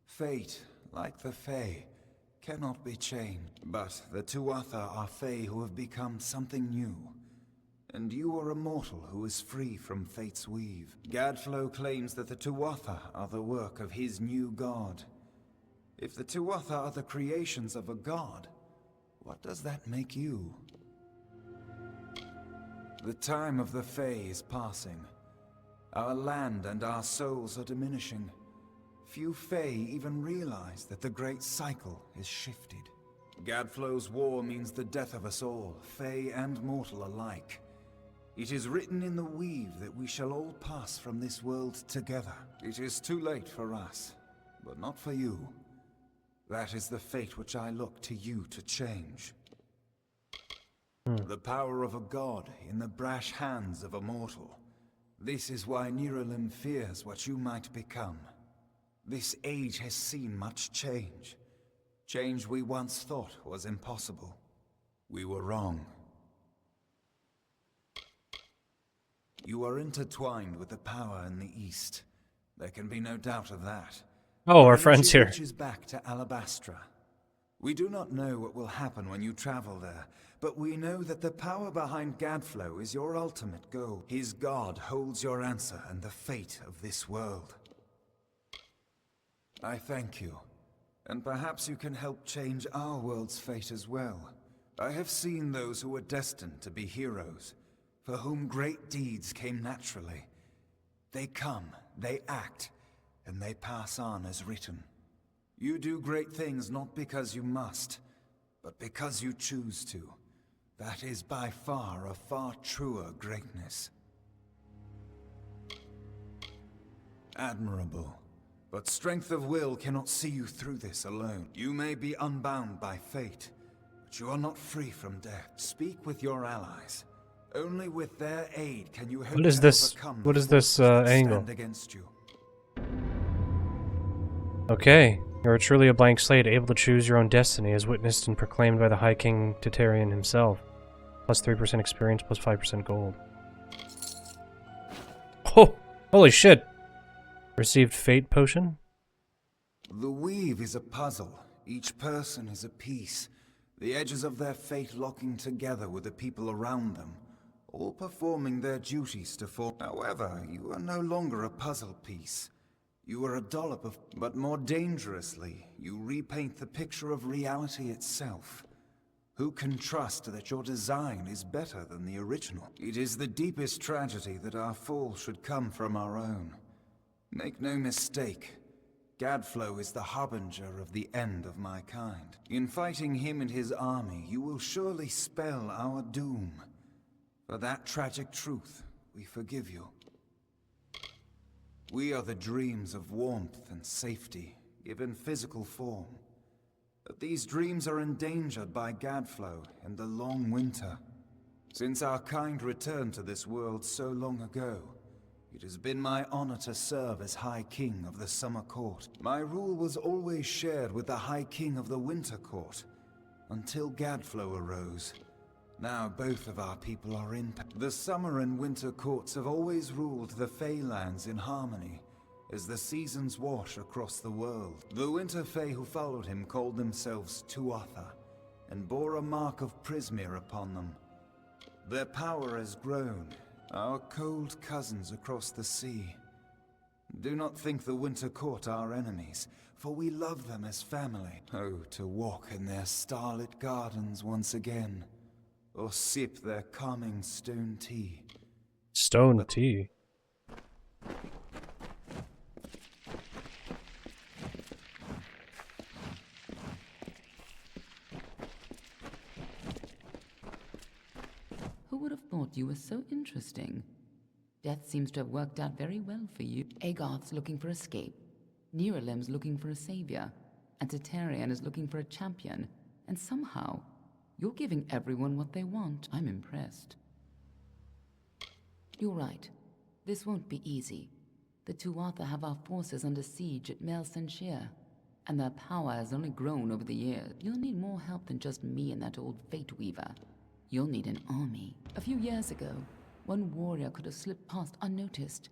Fate, like the Fae, cannot be changed. But the Tuatha are Fae who have become something new. And you are a mortal who is free from Fate's weave. Gadflow claims that the Tuatha are the work of his new god. If the Tuatha are the creations of a god, what does that make you? The time of the Fae is passing. Our land and our souls are diminishing. Few Fae even realize that the great cycle is shifted. Gadflow's war means the death of us all, Fae and mortal alike. It is written in the weave that we shall all pass from this world together. It is too late for us, but not for you. That is the fate which I look to you to change. The power of a god in the brash hands of a mortal. This is why Niralim fears what you might become. This age has seen much change. Change we once thought was impossible. We were wrong. You are intertwined with the power in the East. There can be no doubt of that. Oh, our friends here. Reaches back to Alabastra. We do not know what will happen when you travel there, but we know that the power behind Gadflow is your ultimate goal. His god holds your answer and the fate of this world. I thank you, and perhaps you can help change our world's fate as well. I have seen those who were destined to be heroes, for whom great deeds came naturally. They come, they act, and they pass on as written. You do great things not because you must, but because you choose to. That is by far a far truer greatness. Admirable. But strength of will cannot see you through this alone. You may be unbound by fate, but you are not free from death. Speak with your allies. Only with their aid can you hope What is to this? overcome What the is this forces that angle? stand against you. Okay, you're truly a blank slate, able to choose your own destiny, as witnessed and proclaimed by the High King Titarian himself. Plus 3% experience, plus 5% gold. Oh, holy shit! Received Fate Potion? The weave is a puzzle. Each person is a piece. The edges of their fate locking together with the people around them, all performing their duties to form. However, you are no longer a puzzle piece. You are a dollop of... But more dangerously, you repaint the picture of reality itself. Who can trust that your design is better than the original? It is the deepest tragedy that our fall should come from our own. Make no mistake, Gadflow is the harbinger of the end of my kind. In fighting him and his army, you will surely spell our doom. For that tragic truth, we forgive you. We are the dreams of warmth and safety, given physical form. But these dreams are endangered by Gadflow and the long winter. Since our kind returned to this world so long ago, it has been my honor to serve as High King of the Summer Court. My rule was always shared with the High King of the Winter Court, until Gadflow arose. Now both of our people are in. The Summer and Winter Courts have always ruled the Faelands in harmony, as the seasons wash across the world. The Winter Fae who followed him called themselves Tuatha, and bore a mark of Prismere upon them. Their power has grown, our cold cousins across the sea. Do not think the Winter Court are enemies, for we love them as family. Oh, to walk in their starlit gardens once again, or sip their calming stone tea. Stone tea? Who would have thought you were so interesting? Death seems to have worked out very well for you. Agarth's looking for escape. Neralim's looking for a savior. And Tatarian is looking for a champion. And somehow, you're giving everyone what they want. I'm impressed. You're right. This won't be easy. The Tuatha have our forces under siege at Mel Senshir, and their power has only grown over the years. You'll need more help than just me and that old Fate Weaver. You'll need an army. A few years ago, one warrior could have slipped past unnoticed,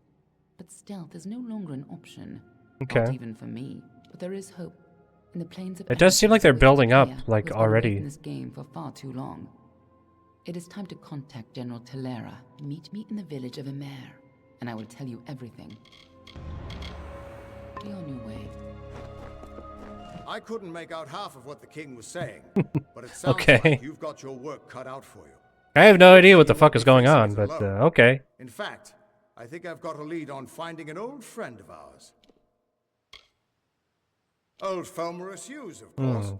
but stealth is no longer an option. Okay. Not even for me, but there is hope. In the plains of It does seem like they're building up, like, was already. in this game for far too long. It is time to contact General Telera. Meet me in the village of Emer, and I will tell you everything. Be on your way. I couldn't make out half of what the king was saying, but it sounds Okay. like you've got your work cut out for you. I have no idea what the fuck is going on, but okay. In fact, I think I've got a lead on finding an old friend of ours. Old Fomorous Hughes, of course.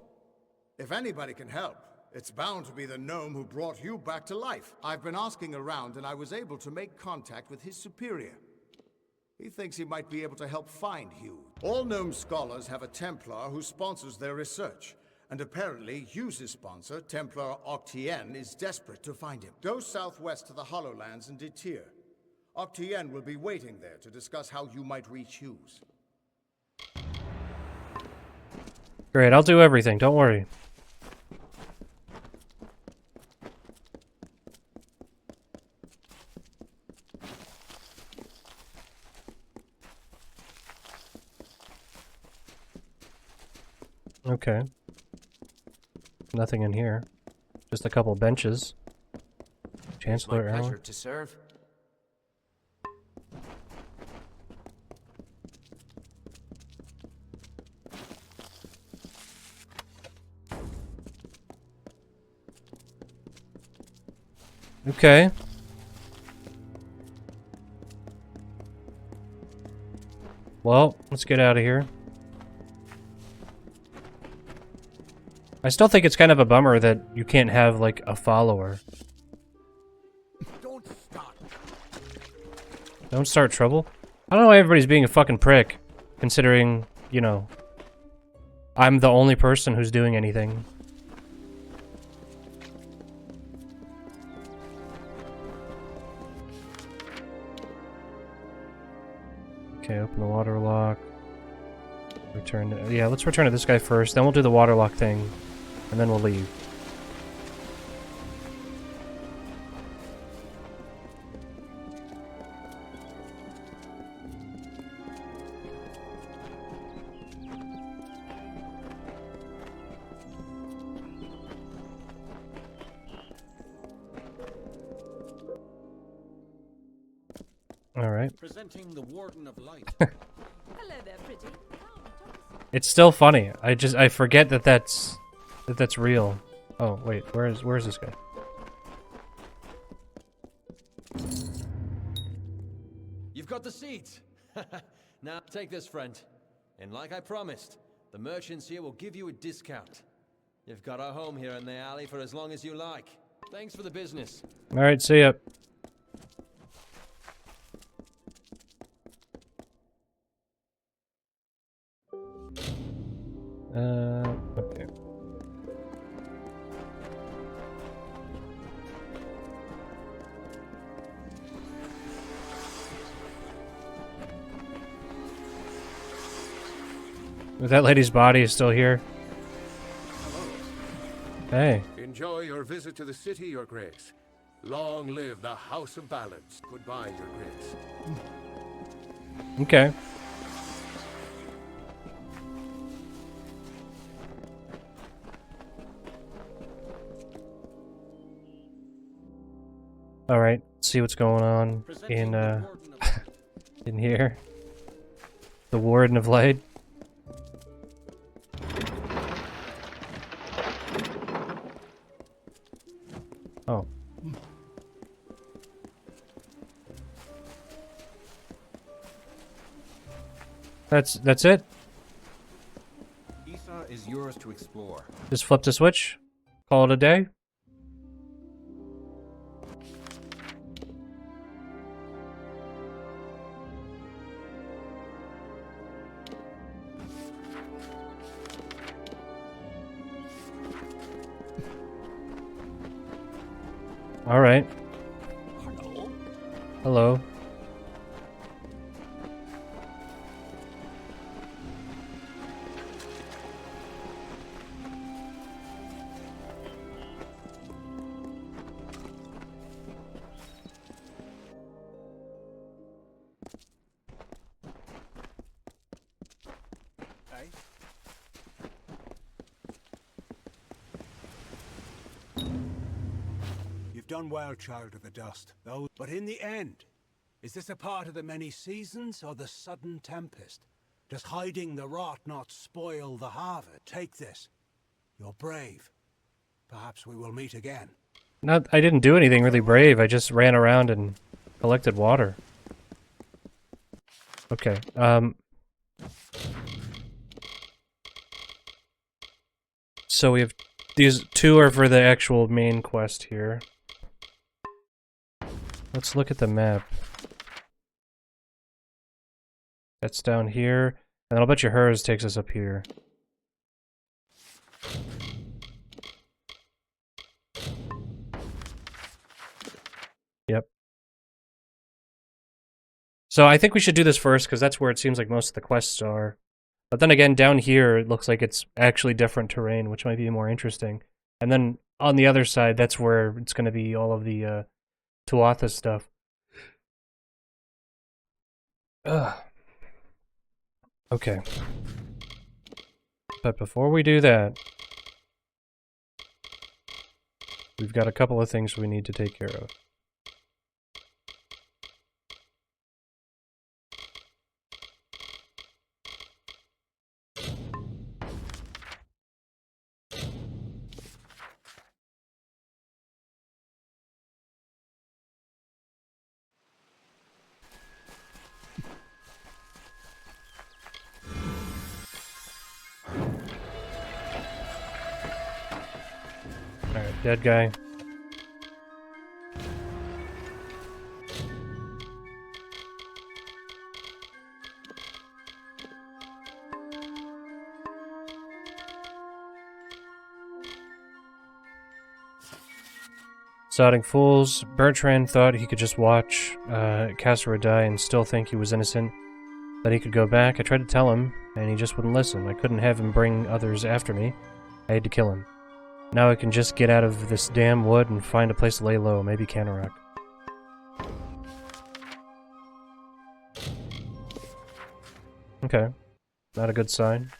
If anybody can help, it's bound to be the gnome who brought you back to life. I've been asking around, and I was able to make contact with his superior. He thinks he might be able to help find Hugh. All gnome scholars have a Templar who sponsors their research, and apparently Hugh's sponsor, Templar Octien, is desperate to find him. Go southwest to the Hollowlands and Detir. Octien will be waiting there to discuss how you might reach Hughes. Great, I'll do everything, don't worry. Okay. Nothing in here. Just a couple benches. Chancellor My Errol. pleasure to serve. Okay. Well, let's get out of here. I still think it's kind of a bummer that you can't have, like, a follower. Don't start trouble? I don't know why everybody's being a fucking prick, considering, you know, I'm the only person who's doing anything. Okay, open the water lock. Return to, yeah, let's return to this guy first, then we'll do the water lock thing, and then we'll leave. Alright. Presenting the Warden of Light. Hello there, pretty. It's still funny. I forget that that's real. Oh wait, where's this guy? You've got the seeds. Now take this, friend. And like I promised, the merchants here will give you a discount. You've got a home here in the alley for as long as you like. Thanks for the business. Alright, see ya. Okay. That lady's body is still here. Hey. Enjoy your visit to the city, Your Grace. Long live the House of Ballads. Goodbye, Your Grace. Okay. All right, see what's going on in in here. The Warden of Light. Oh. That's it? Isa is yours to explore. Just flip the switch? Call it a day? All right. Hello? Hello. You've done well, Child of the Dust, though. But in the end, is this a part of the many seasons or the sudden tempest? Does hiding the rot not spoil the harvest? Take this. You're brave. Perhaps we will meet again. I didn't do anything really brave. I just ran around and collected water. Okay. So we have these two are for the actual main quest here. Let's look at the map. That's down here, and I'll bet you hers takes us up here. Yep. So I think we should do this first, because that's where it seems like most of the quests are. But then again, down here, it looks like it's actually different terrain, which might be more interesting. And then on the other side, that's where it's going to be all of the Tuatha stuff. Ugh. Okay. But before we do that, we've got a couple of things we need to take care of. Alright, dead guy. Sodding fools. Bertrand thought he could just watch Cassera die and still think he was innocent. That he could go back. I tried to tell him, and he just wouldn't listen. I couldn't have him bring others after me. I had to kill him. Now I can just get out of this damn wood and find a place to lay low, maybe Canarock. Okay. Not a good sign.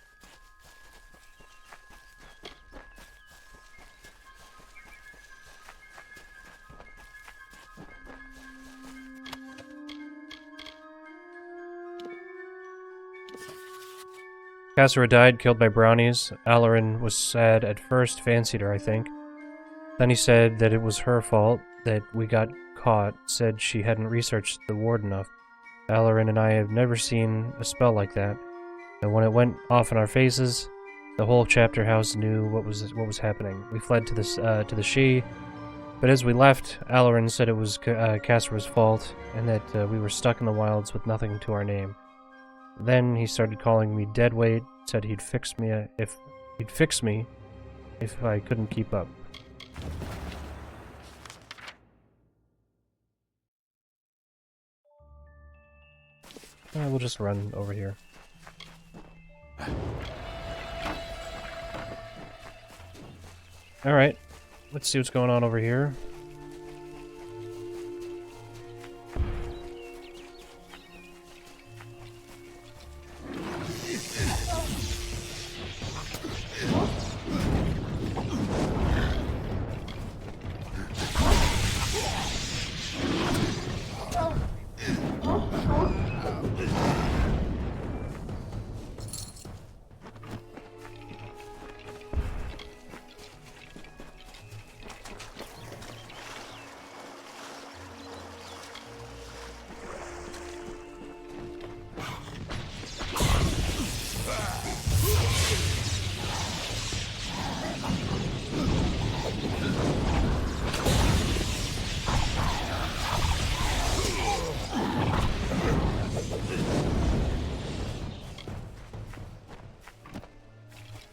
Cassera died, killed by brownies. Alarin was sad at first, fancied her, I think. Then he said that it was her fault, that we got caught, said she hadn't researched the ward enough. Alarin and I have never seen a spell like that. And when it went off in our faces, the whole chapter house knew what was happening. We fled to the She, but as we left, Alarin said it was Casper's fault, and that we were stuck in the wilds with nothing to our name. Then he started calling me deadweight, said he'd fix me if I couldn't keep up. We'll just run over here. Alright, let's see what's going on over here.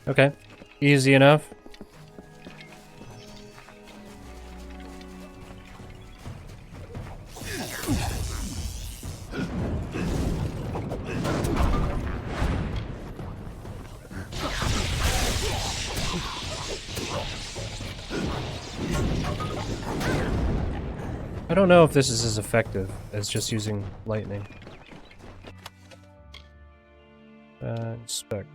Okay, easy enough. I don't know if this is as effective as just using lightning. Inspect.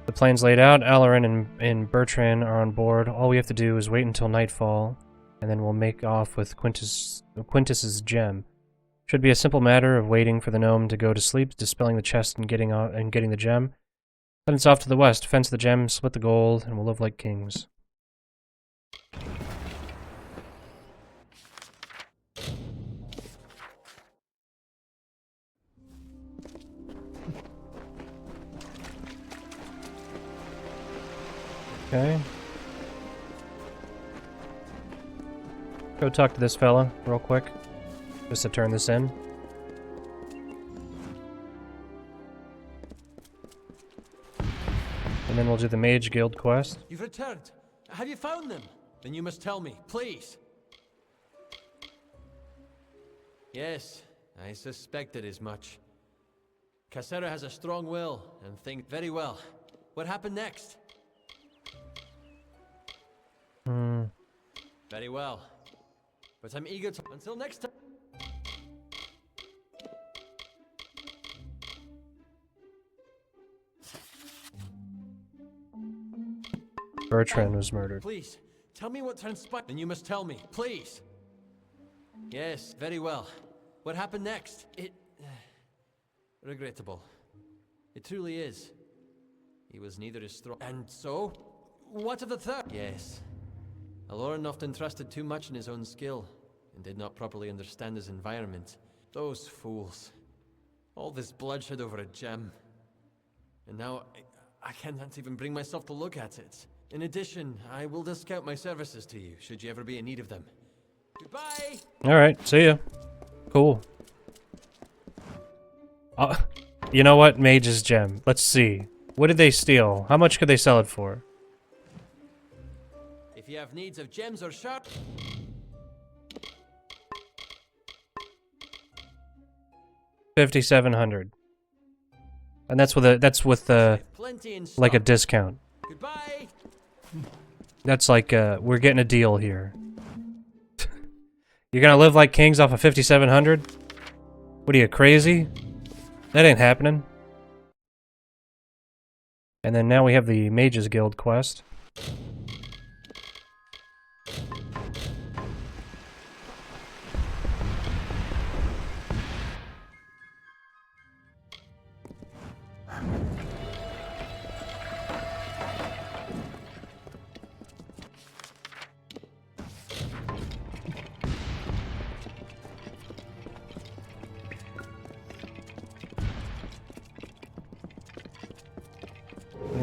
The plan's laid out. Alarin and Bertrand are on board. All we have to do is wait until nightfall, and then we'll make off with Quintus's gem. Should be a simple matter of waiting for the gnome to go to sleep, dispelling the chest and getting the gem. Then it's off to the west, fence the gem, split the gold, and we'll live like kings. Okay. Go talk to this fella real quick, just to turn this in. And then we'll do the Mage Guild quest. You've returned. Have you found them? Then you must tell me, please. Yes, I suspected as much. Casera has a strong will and think very well. What happened next? Very well. But I'm eager to... Until next time... Bertrand was murdered. Please, tell me what transpired. Then you must tell me, please. Yes, very well. What happened next? It... regrettable. It truly is. He was neither as strong... And so? What of the third? Yes. Aloran often trusted too much in his own skill, and did not properly understand his environment. Those fools. All this bloodshed over a gem. And now, I cannot even bring myself to look at it. In addition, I will discount my services to you, should you ever be in need of them. Goodbye! Alright, see ya. Cool. You know what? Mage's gem. Let's see. What did they steal? How much could they sell it for? If you have needs of gems or sharp... 5,700. And that's with like a discount. Goodbye. That's like we're getting a deal here. You're gonna live like kings off of 5,700? What are you, crazy? That ain't happening. And then now we have the Mages Guild quest.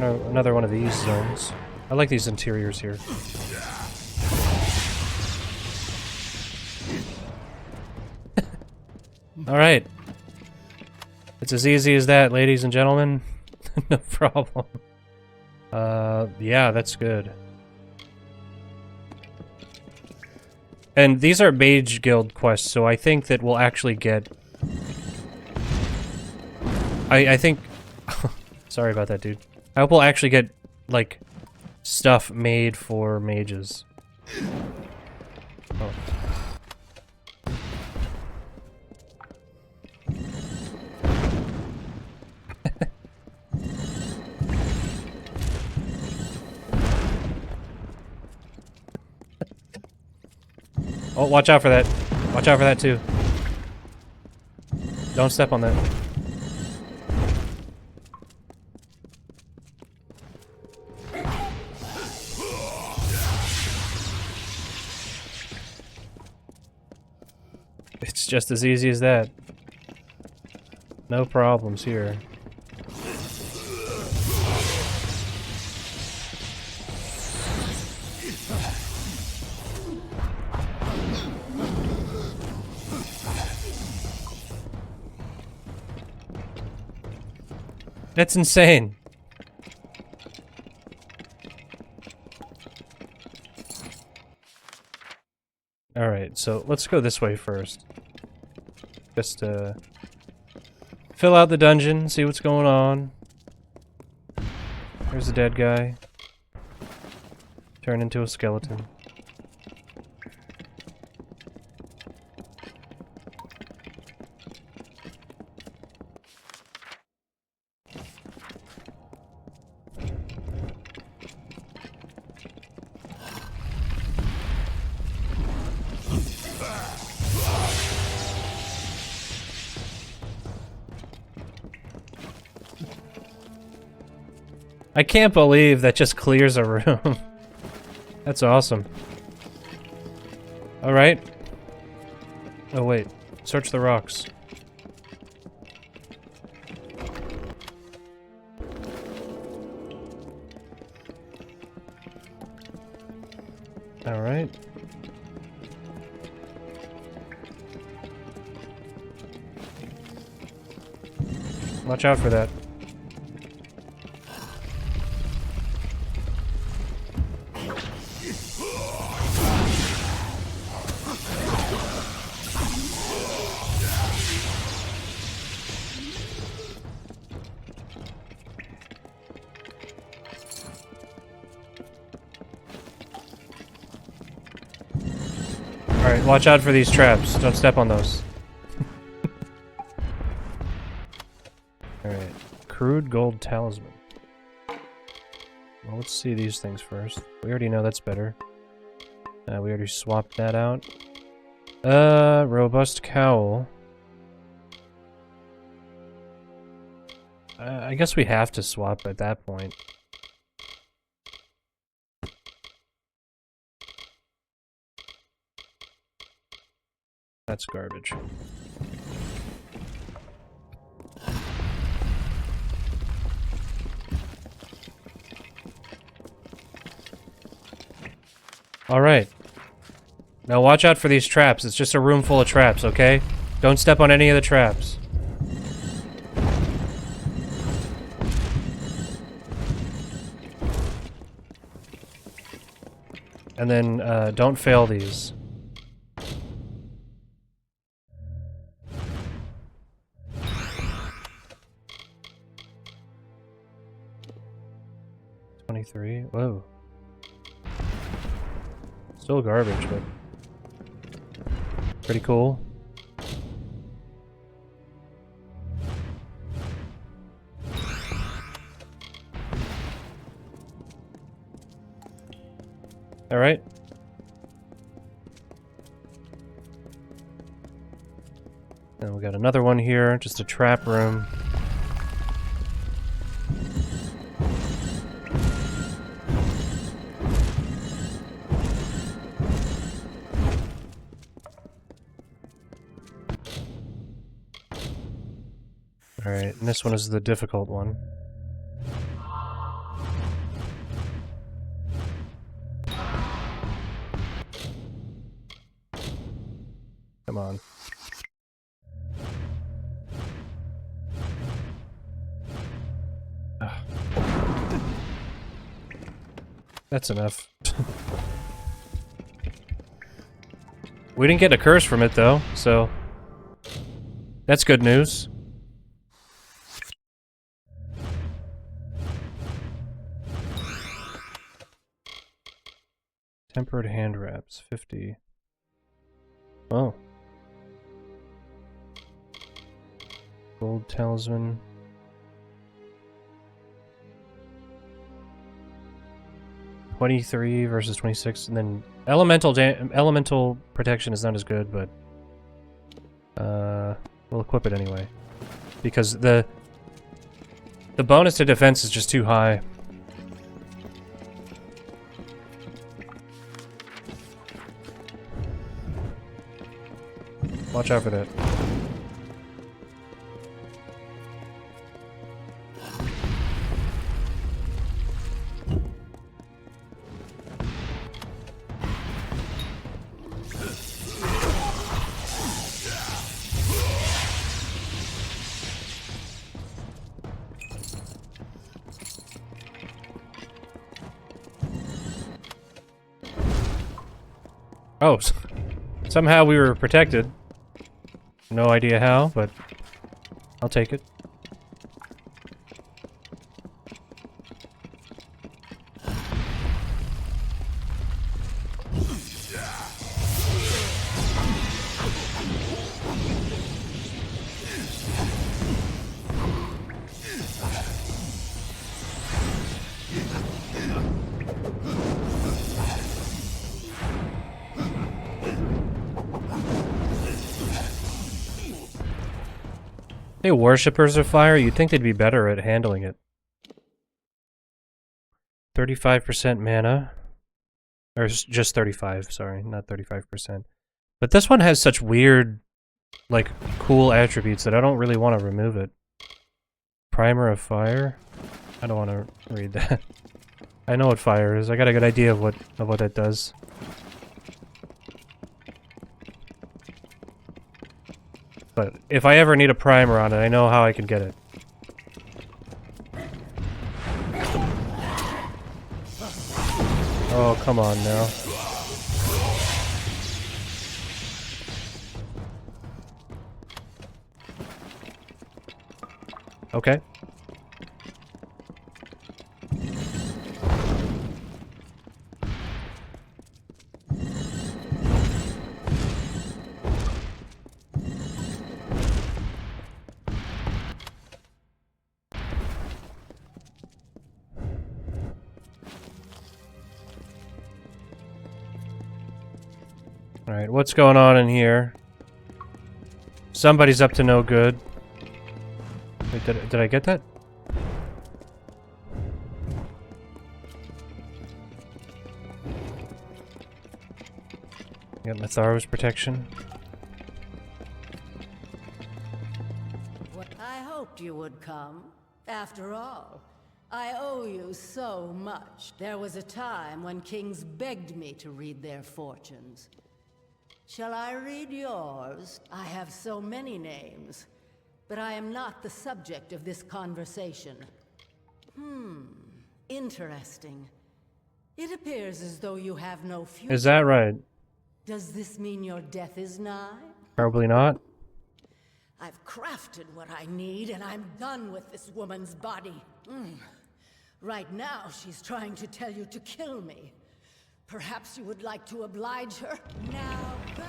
Another one of these zones. I like these interiors here. Alright. It's as easy as that, ladies and gentlemen. No problem. Yeah, that's good. And these are Mage Guild quests, so I think that we'll actually get... I think... Sorry about that, dude. I hope we'll actually get, like, stuff made for mages. Oh. Oh, watch out for that. Watch out for that, too. Don't step on that. It's just as easy as that. No problems here. That's insane. Alright, so let's go this way first. Just to fill out the dungeon, see what's going on. There's a dead guy. Turn into a skeleton. I can't believe that just clears a room. That's awesome. Alright. Oh wait. Search the rocks. Alright. Watch out for that. Alright, watch out for these traps. Don't step on those. Alright. Crude gold talisman. Well, let's see these things first. We already know that's better. We already swapped that out. Robust cowl. I guess we have to swap at that point. That's garbage. Alright. Now watch out for these traps. It's just a room full of traps, okay? Don't step on any of the traps. And then, don't fail these. Whoa. Still garbage, but pretty cool. All right. And we got another one here, just a trap room. Alright, and this one is the difficult one. Come on. That's enough. We didn't get a curse from it though, so that's good news. Tempered hand wraps, 50. Oh. Gold talisman. $23 versus 26, and then elemental protection is not as good, but we'll equip it anyway because the bonus to defense is just too high. Watch out for that. Oh, somehow we were protected. No idea how, but I'll take it. Hey, worshippers of fire, you'd think they'd be better at handling it. 35% mana. Or just 35, sorry, not 35%. But this one has such weird, like, cool attributes that I don't really want to remove it. Primer of fire? I don't want to read that. I know what fire is. I got a good idea of what that does. But if I ever need a primer on it, I know how I can get it. Oh, come on now. Okay. Alright, what's going on in here? Somebody's up to no good. Wait, did I get that? Got Matharo's protection. I hoped you would come. After all, I owe you so much. There was a time when kings begged me to read their fortunes. Shall I read yours? I have so many names, but I am not the subject of this conversation. Interesting. It appears as though you have no future. Is that right? Does this mean your death is nigh? Probably not. I've crafted what I need, and I'm done with this woman's body. Right now, she's trying to tell you to kill me. Perhaps you would like to oblige her? Now burn!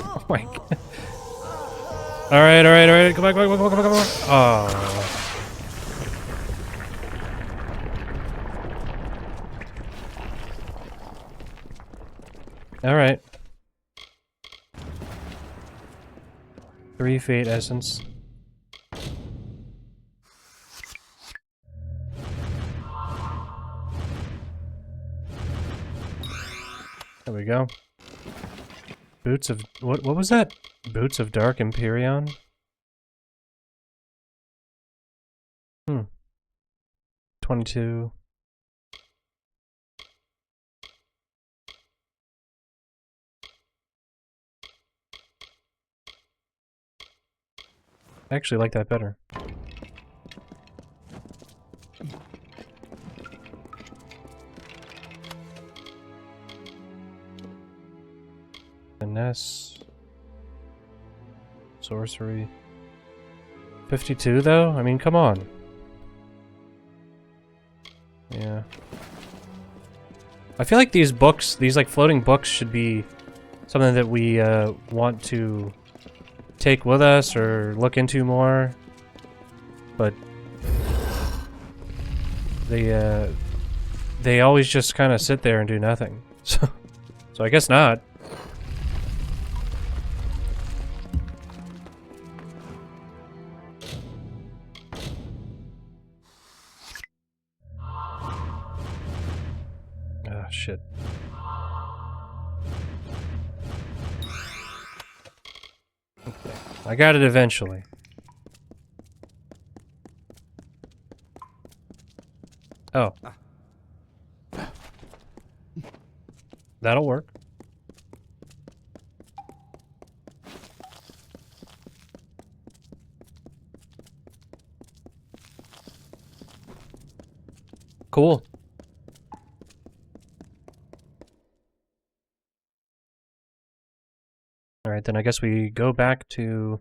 Oh my god. Alright. Come back. Oh. Alright. 3 Fate Essence. There we go. Boots of... What was that? Boots of Dark Empyrean? 22. I actually like that better. Finesse. Sorcery. 52 though? I mean, come on. Yeah. I feel like these books, these like floating books should be something that we want to take with us or look into more. But they always just kind of sit there and do nothing. So I guess not. Ah, shit. I got it eventually. Oh. That'll work. Cool. Alright, then I guess we go back to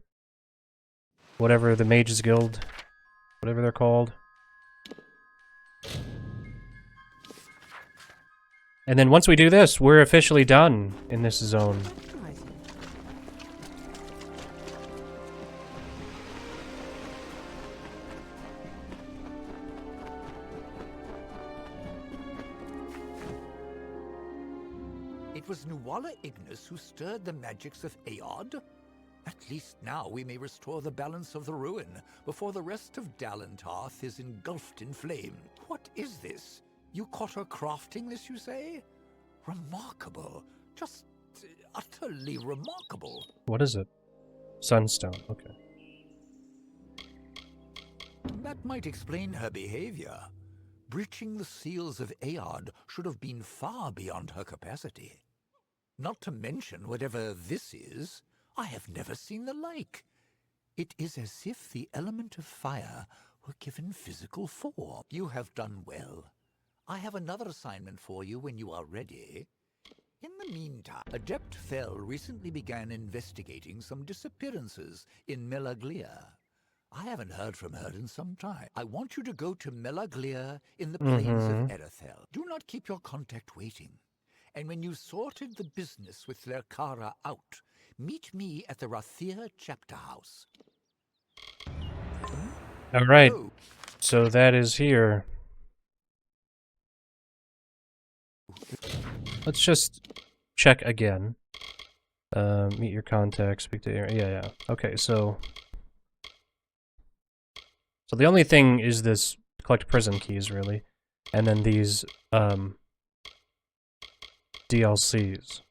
whatever the Mages Guild, whatever they're called. And then once we do this, we're officially done in this zone. It was Nuala Ignas who stirred the magics of Aod? At least now we may restore the balance of the ruin before the rest of Dalentarth is engulfed in flame. What is this? You caught her crafting this, you say? Remarkable. Just utterly remarkable. What is it? Sunstone, okay. That might explain her behavior. Breaching the seals of Aod should have been far beyond her capacity. Not to mention whatever this is, I have never seen the like. It is as if the element of fire were given physical form. You have done well. I have another assignment for you when you are ready. In the meantime, Adept Fell recently began investigating some disappearances in Melaglia. I haven't heard from her in some time. I want you to go to Melaglia in the plains of Erethel. Do not keep your contact waiting. And when you've sorted the business with Lerkara out, meet me at the Rathir chapter house. Alright, so that is here. Let's just check again. Meet your contact, speak to Aaron. Yeah. Okay, so the only thing is this collect prison keys, really. And then these, DLCs.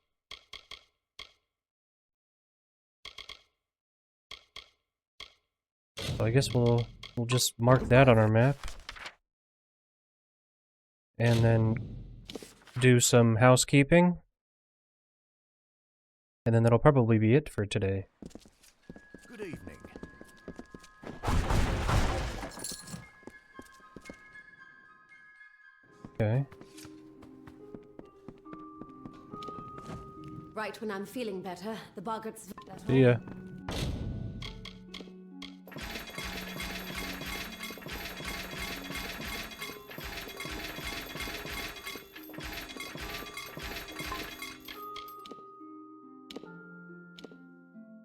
So I guess we'll just mark that on our map. And then do some housekeeping. And then that'll probably be it for today. Good evening. Okay. Right when I'm feeling better, the boggarts... See ya.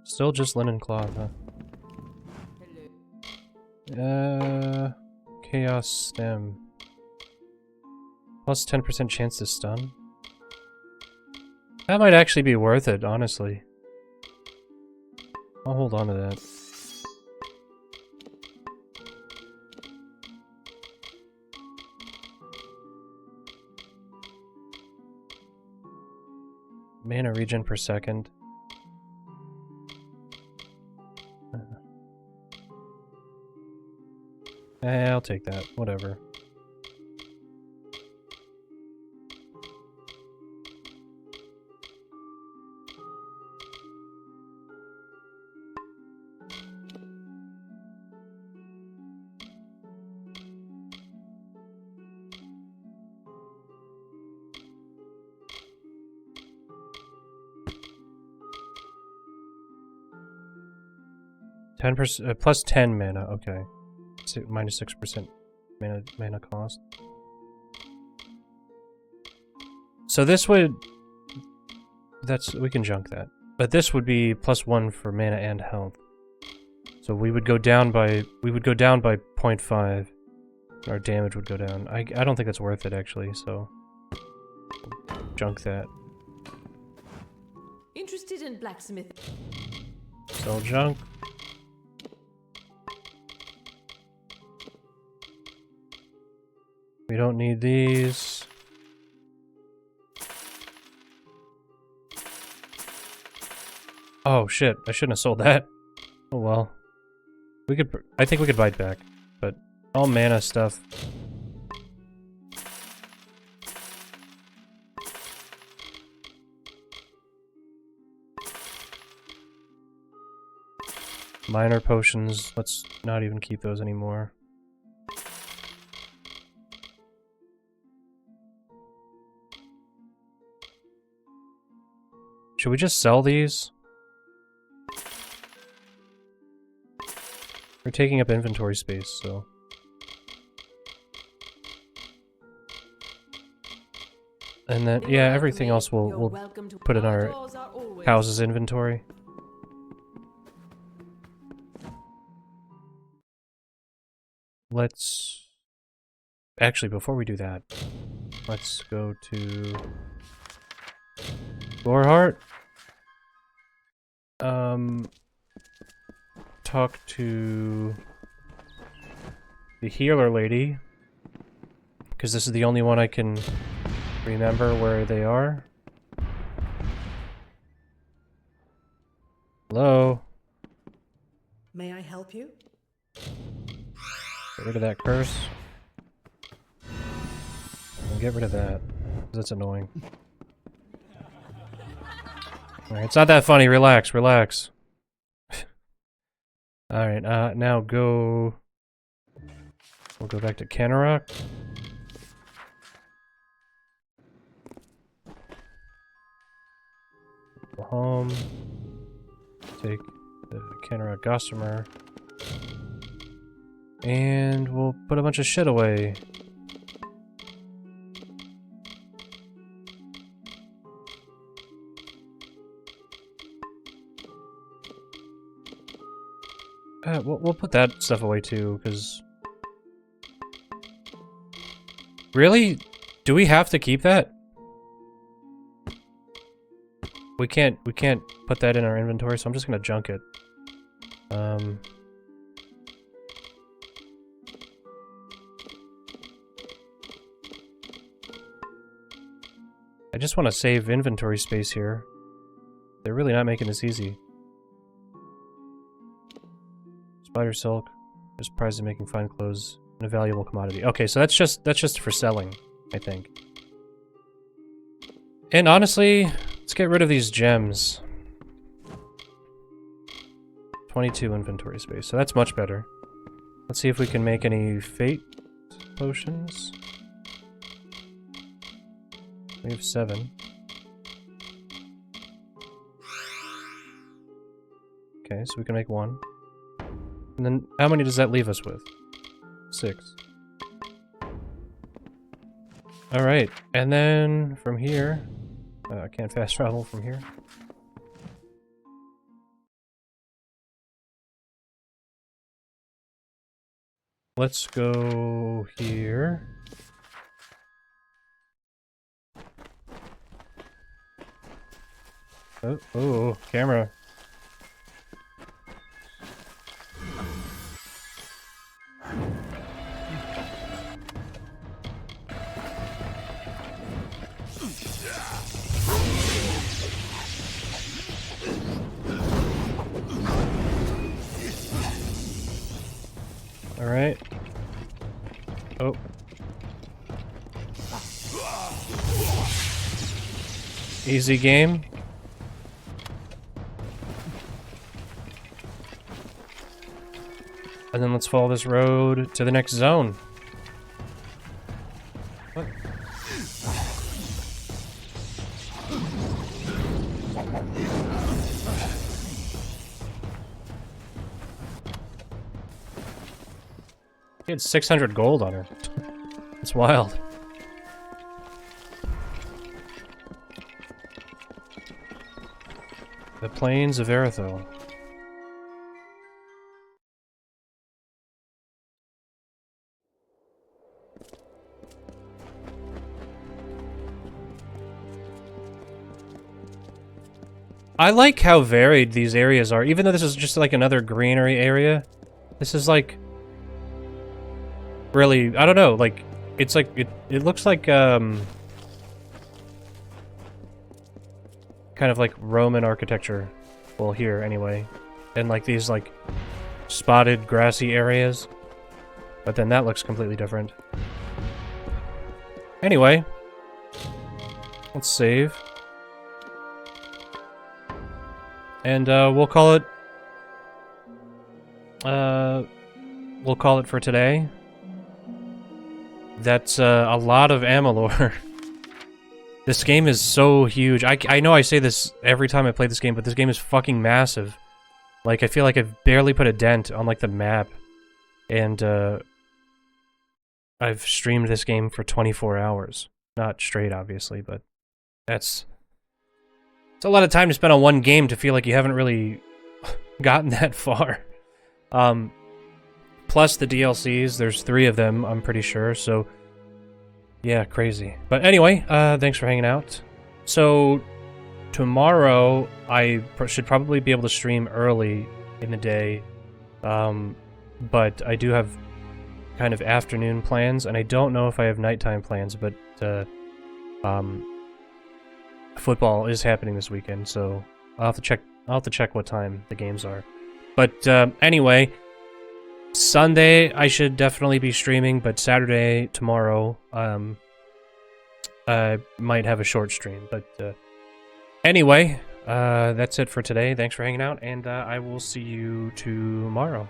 Still just linen cloth, huh? Chaos stem. Plus 10% chance to stun. That might actually be worth it, honestly. I'll hold on to that. Mana regen per second. I'll take that. Whatever. %, plus 10 mana. Okay, minus 6% mana cost. So this would, we can junk that, but this would be +1 for mana and health. So we would go down by 0.5. Our damage would go down. I don't think that's worth it actually. So junk that. Interested in blacksmith? Sell junk. We don't need these. Oh shit, I shouldn't have sold that. Oh well. I think we could bite back, but all mana stuff. Minor potions, let's not even keep those anymore. Should we just sell these? We're taking up inventory space, so... And then, yeah, everything else we'll put in our house's inventory. Let's... Actually, before we do that, let's go to... Goreheart? Talk to the healer lady, because this is the only one I can remember where they are. Hello? May I help you? Get rid of that curse. And get rid of that, because that's annoying. Alright, it's not that funny. Relax, relax. Alright, now go... We'll go back to Canarok. Go home. Take the Canarok Gossamer. And we'll put a bunch of shit away. We'll put that stuff away too, because... Really? Do we have to keep that? We can't put that in our inventory, so I'm just gonna junk it. I just want to save inventory space here. They're really not making this easy. Spider silk is prized in making fine clothes, and a valuable commodity. Okay, so that's just for selling, I think. And honestly, let's get rid of these gems. 22 inventory space, so that's much better. Let's see if we can make any fate potions. We have 7. Okay, so we can make 1. And then, how many does that leave us with? 6. Alright, and then from here... I can't fast travel from here. Let's go here. Oh, camera. Alright. Easy game. And then let's follow this road to the next zone. What? She had 600 gold on her. It's wild. The Plains of Erythel. I like how varied these areas are, even though this is just like another greenery area. This is like really, I don't know, like it's like it looks like kind of like Roman architecture. Well, here anyway. And like these like spotted grassy areas. But then that looks completely different. Anyway, let's save. And we'll call it for today. That's a lot of Amalur. This game is so huge. I know I say this every time I play this game, but this game is fucking massive. Like, I feel like I've barely put a dent on, like, the map. And, I've streamed this game for 24 hours. Not straight, obviously, but it's a lot of time to spend on one game to feel like you haven't really gotten that far. Plus the DLCs, there's 3 of them, I'm pretty sure, so yeah, crazy. But anyway, thanks for hanging out. So tomorrow, I should probably be able to stream early in the day, but I do have kind of afternoon plans, and I don't know if I have nighttime plans, but football is happening this weekend, so I'll have to check what time the games are. But anyway, Sunday I should definitely be streaming, but Saturday, tomorrow, I might have a short stream. But anyway, that's it for today. Thanks for hanging out, and I will see you tomorrow.